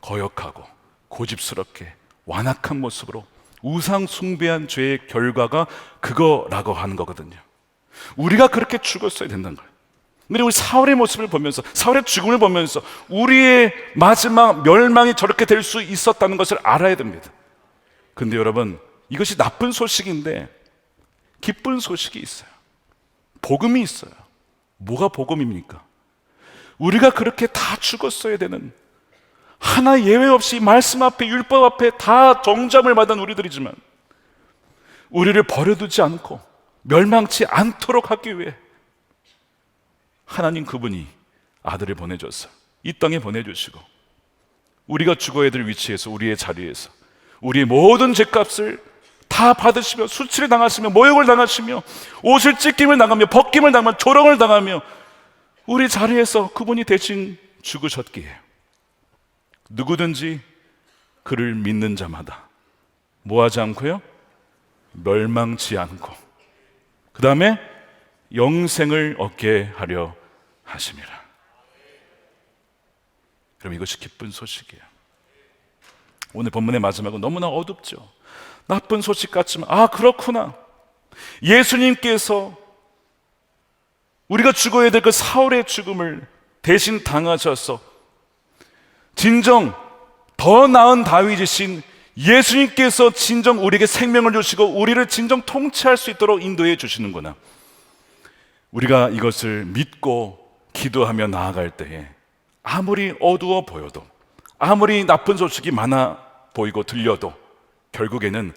거역하고 고집스럽게 완악한 모습으로 우상 숭배한 죄의 결과가 그거라고 하는 거거든요. 우리가 그렇게 죽었어야 된다는 거예요. 근데 우리 사울의 모습을 보면서 사울의 죽음을 보면서 우리의 마지막 멸망이 저렇게 될 수 있었다는 것을 알아야 됩니다. 근데 여러분 이것이 나쁜 소식인데 기쁜 소식이 있어요. 복음이 있어요. 뭐가 복음입니까? 우리가 그렇게 다 죽었어야 되는 하나 예외 없이 말씀 앞에 율법 앞에 다 정죄함을 받은 우리들이지만 우리를 버려두지 않고 멸망치 않도록 하기 위해 하나님 그분이 아들을 보내줘서 이 땅에 보내주시고 우리가 죽어야 될 위치에서 우리의 자리에서 우리의 모든 죄값을 다 받으시며 수치를 당하시며 모욕을 당하시며 옷을 찢김을 당하며 벗김을 당하며 조롱을 당하며 우리 자리에서 그분이 대신 죽으셨기에 누구든지 그를 믿는 자마다 뭐하지 않고요? 멸망치 않고 그 다음에 영생을 얻게 하려 하심이라. 그럼 이것이 기쁜 소식이에요. 오늘 본문의 마지막은 너무나 어둡죠. 나쁜 소식 같지만 그렇구나. 예수님께서 우리가 죽어야 될 그 사울의 죽음을 대신 당하셔서 진정 더 나은 다윗이신 예수님께서 진정 우리에게 생명을 주시고 우리를 진정 통치할 수 있도록 인도해 주시는구나. 우리가 이것을 믿고 기도하며 나아갈 때에 아무리 어두워 보여도, 아무리 나쁜 소식이 많아 보이고 들려도 결국에는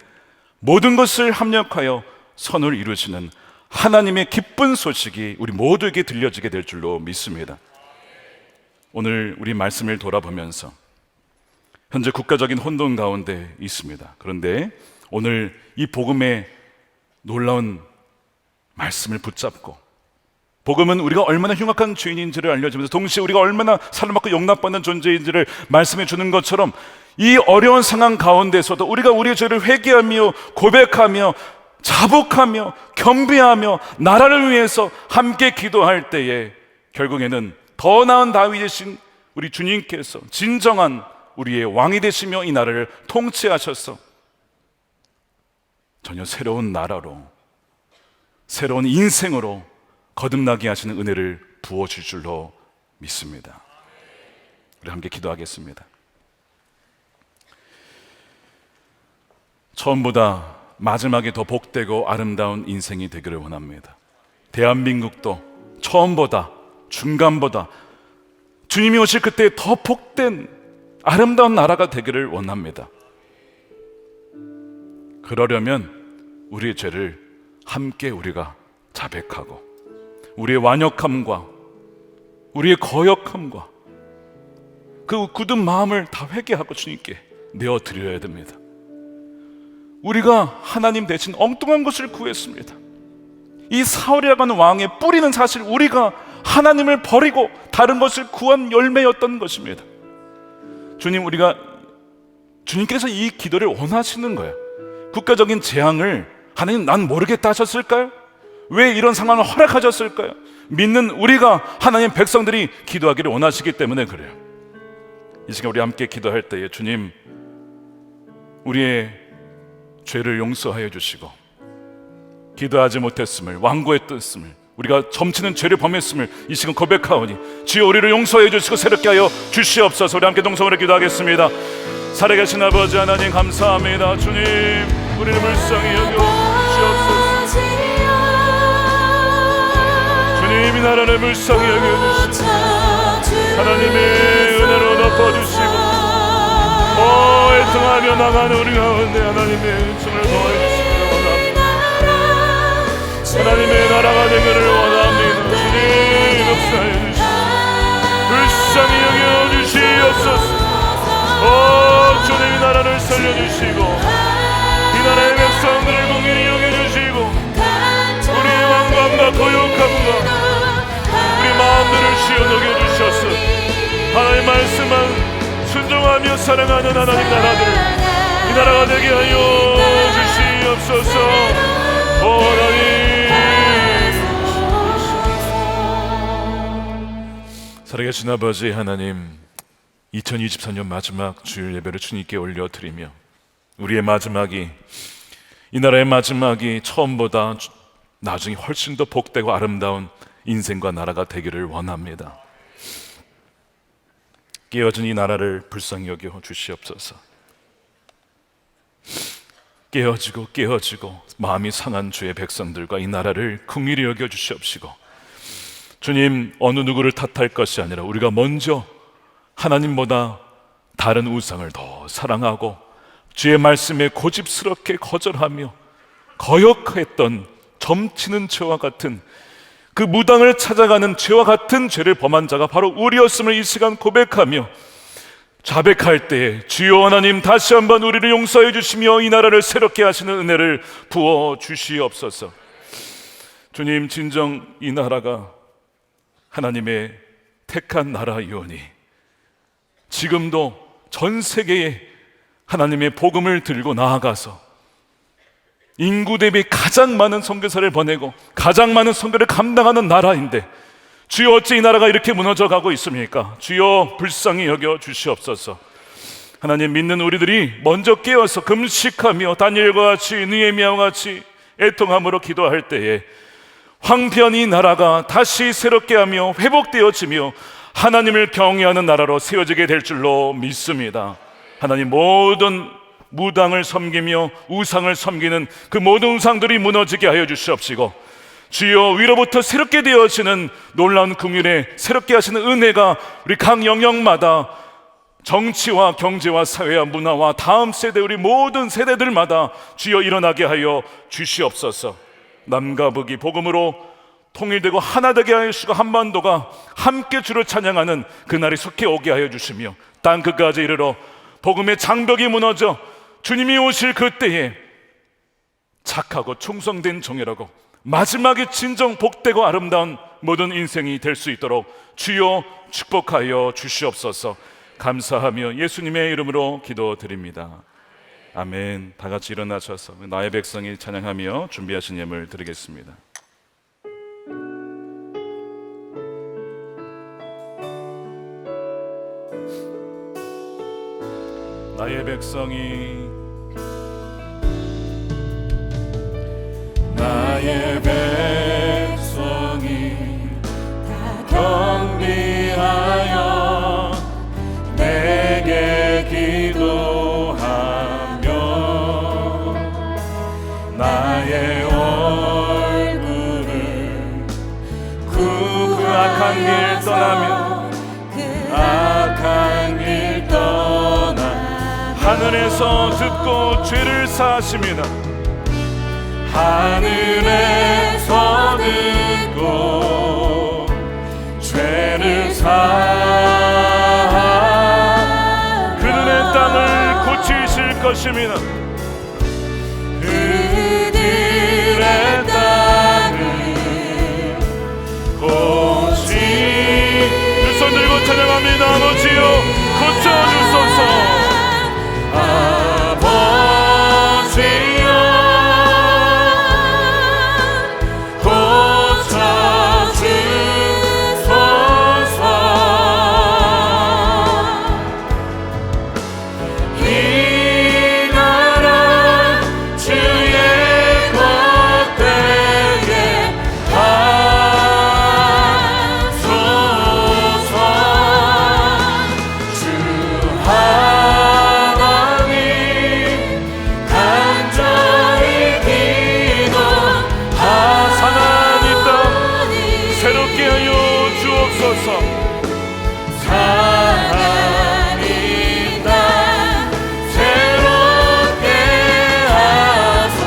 모든 것을 합력하여 선을 이루시는 하나님의 기쁜 소식이 우리 모두에게 들려지게 될 줄로 믿습니다. 오늘 우리 말씀을 돌아보면서 현재 국가적인 혼돈 가운데 있습니다. 그런데 오늘 이 복음의 놀라운 말씀을 붙잡고, 복음은 우리가 얼마나 흉악한 죄인인지를 알려주면서 동시에 우리가 얼마나 사랑받고 용납받는 존재인지를 말씀해 주는 것처럼, 이 어려운 상황 가운데서도 우리가 우리의 죄를 회개하며 고백하며 자복하며 겸비하며 나라를 위해서 함께 기도할 때에 결국에는 더 나은 다윗 되신 우리 주님께서 진정한 우리의 왕이 되시며 이 나라를 통치하셔서 전혀 새로운 나라로, 새로운 인생으로 거듭나게 하시는 은혜를 부어줄 줄로 믿습니다. 우리 함께 기도하겠습니다. 처음보다 마지막에 더 복되고 아름다운 인생이 되기를 원합니다. 대한민국도 처음보다 중간보다 주님이 오실 그때 더 복된 아름다운 나라가 되기를 원합니다. 그러려면 우리의 죄를 함께 우리가 자백하고 우리의 완역함과 우리의 거역함과 그 굳은 마음을 다 회개하고 주님께 내어드려야 됩니다. 우리가 하나님 대신 엉뚱한 것을 구했습니다. 이 사울이라고 하는 왕의 뿌리는 사실 우리가 하나님을 버리고 다른 것을 구한 열매였던 것입니다. 주님께서 이 기도를 원하시는 거예요. 국가적인 재앙을 하나님 난 모르겠다 하셨을까요? 왜 이런 상황을 허락하셨을까요? 믿는 우리가 하나님 백성들이 기도하기를 원하시기 때문에 그래요. 이 시간 우리 함께 기도할 때에 주님, 우리의 죄를 용서하여 주시고 기도하지 못했음을, 완고했었음을, 우리가 점치는 죄를 범했음을 이 시간 고백하오니 주여 우리를 용서해 주시고 새롭게 하여 주시옵소서. 우리 함께 동성으로 기도하겠습니다. 살아계신 아버지 하나님 감사합니다. 주님, 우리를 불쌍히 여겨 주시옵소서. 주님, 이 나라를 불쌍히 여겨주시고 하나님의 은혜로 덮어주시고 애통하며 나가는 우리 가운데 하나님의 손을 도와주시기를 원합니다. 하나님의 나라가 되기를 원합니다. 주님, 역사해 주시고 불쌍히 여겨주시옵소서. 주님, 이 나라를 살려주시고 이 나라의 백성들을 공의히 여겨주시고 우리의 왕관과 거역함과 우리 마음들을 시원하게 해주셔서 하나님의 말씀만 순종하며 사랑하는 하나님 나라들, 이 나라가 되게 하여 주시옵소서. 하나님, 살아계신 아버지 하나님, 2024년 마지막 주일 예배를 주님께 올려드리며 우리의 마지막이, 이 나라의 마지막이 처음보다 나중에 훨씬 더 복되고 아름다운 인생과 나라가 되기를 원합니다. 깨어진 이 나라를 불쌍히 여겨 주시옵소서. 깨어지고 마음이 상한 주의 백성들과 이 나라를 긍휼히 여겨 주시옵시고 주님, 어느 누구를 탓할 것이 아니라 우리가 먼저 하나님보다 다른 우상을 더 사랑하고 주의 말씀에 고집스럽게 거절하며 거역했던 점치는 죄와 같은 그 무당을 찾아가는 죄와 같은 죄를 범한 자가 바로 우리였음을 이 시간 고백하며 자백할 때에 주여 하나님 다시 한번 우리를 용서해 주시며 이 나라를 새롭게 하시는 은혜를 부어 주시옵소서. 주님, 진정 이 나라가 하나님의 택한 나라이오니 지금도 전 세계에 하나님의 복음을 들고 나아가서 인구 대비 가장 많은 선교사를 보내고 가장 많은 선교를 감당하는 나라인데 주여 어찌 이 나라가 이렇게 무너져 가고 있습니까? 주여 불쌍히 여겨 주시옵소서. 하나님, 믿는 우리들이 먼저 깨어서 금식하며 다니엘과 같이 느헤미야와 같이 애통함으로 기도할 때에 황폐한 이 나라가 다시 새롭게 하며 회복되어지며 하나님을 경외하는 나라로 세워지게 될 줄로 믿습니다. 하나님, 모든 무당을 섬기며 우상을 섬기는 그 모든 우상들이 무너지게 하여 주시옵시고, 주여 위로부터 새롭게 되어지는 놀라운 긍휼에 새롭게 하시는 은혜가 우리 각 영역마다 정치와 경제와 사회와 문화와 다음 세대 우리 모든 세대들마다 주여 일어나게 하여 주시옵소서. 남과 북이 복음으로 통일되고 하나 되게 하여 주시고, 한반도가 함께 주를 찬양하는 그날이 속히 오게 하여 주시며, 땅 끝까지 이르러 복음의 장벽이 무너져 주님이 오실 그때에 착하고 충성된 종이라고 마지막에 진정 복되고 아름다운 모든 인생이 될 수 있도록 주여 축복하여 주시옵소서. 감사하며 예수님의 이름으로 기도드립니다. 아멘. 다 같이 일어나셔서 나의 백성이 찬양하며 준비하신 예물 드리겠습니다. 나의 백성이, 나의 백성이 다 경비하여 내게 기도하며 나의 얼굴을 그 악한 길 떠나며 악한 길 떠나 하늘에서 듣고 죄를 사하십니다. 하늘에서 듣고 죄를 사하 그들의 땅을 고치실 것입니다. 그들의 땅을 고치 두 손 들고 찬양합니다. 아버지여 고쳐주소서. 아버지여 고쳐주소서. 이 나라 주의 것되게 하소서. 주 하나님 간절히 기도하사나니 땅 새롭게 하여 주옵소서. 하나님 땅 새롭게 하소서.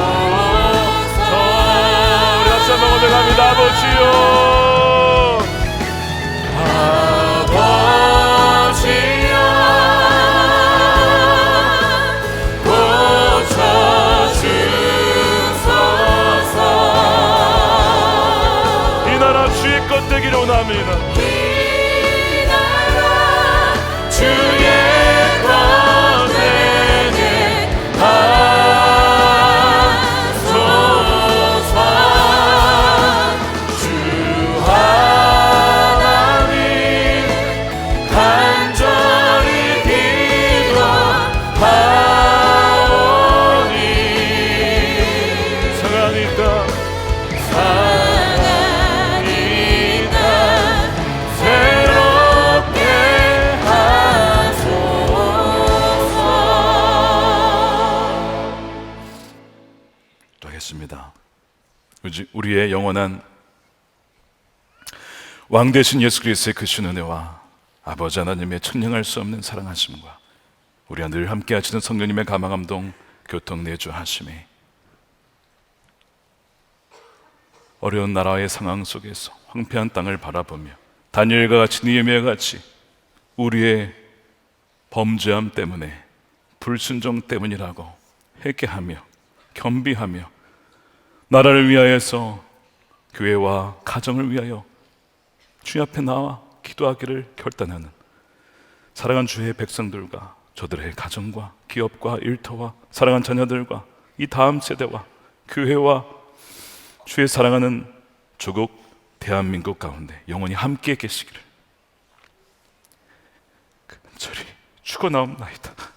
우리 같이 한번 고백합니다. 아버지여 아버지여 고쳐주소서. 이 나라 주의 것 되기를 원합니다. 이 나라 주의 것 되게 하소서. 주 하나님 간절히 기도하오니 사랑이 있다 사랑이 있다 새롭게 하소서. 또 하겠습니다. 우리의 영원한 왕 되신 예수 그리스도의 크신 은혜와 아버지 하나님의 천량할 수 없는 사랑하심과 우리와 늘 함께 하시는 성령님의 감화감동 교통 내주하심이 어려운 나라의 상황 속에서 황폐한 땅을 바라보며 다니엘과 같이 느헤미야와 같이 우리의 범죄함 때문에 불순종 때문이라고 회개하며 겸비하며 나라를 위하여서 교회와 가정을 위하여 주 앞에 나와 기도하기를 결단하는 사랑하는 주의 백성들과 저들의 가정과 기업과 일터와 사랑하는 자녀들과 이 다음 세대와 교회와 주의 사랑하는 조국 대한민국 가운데 영원히 함께 계시기를 간절히 축원하옵나이다.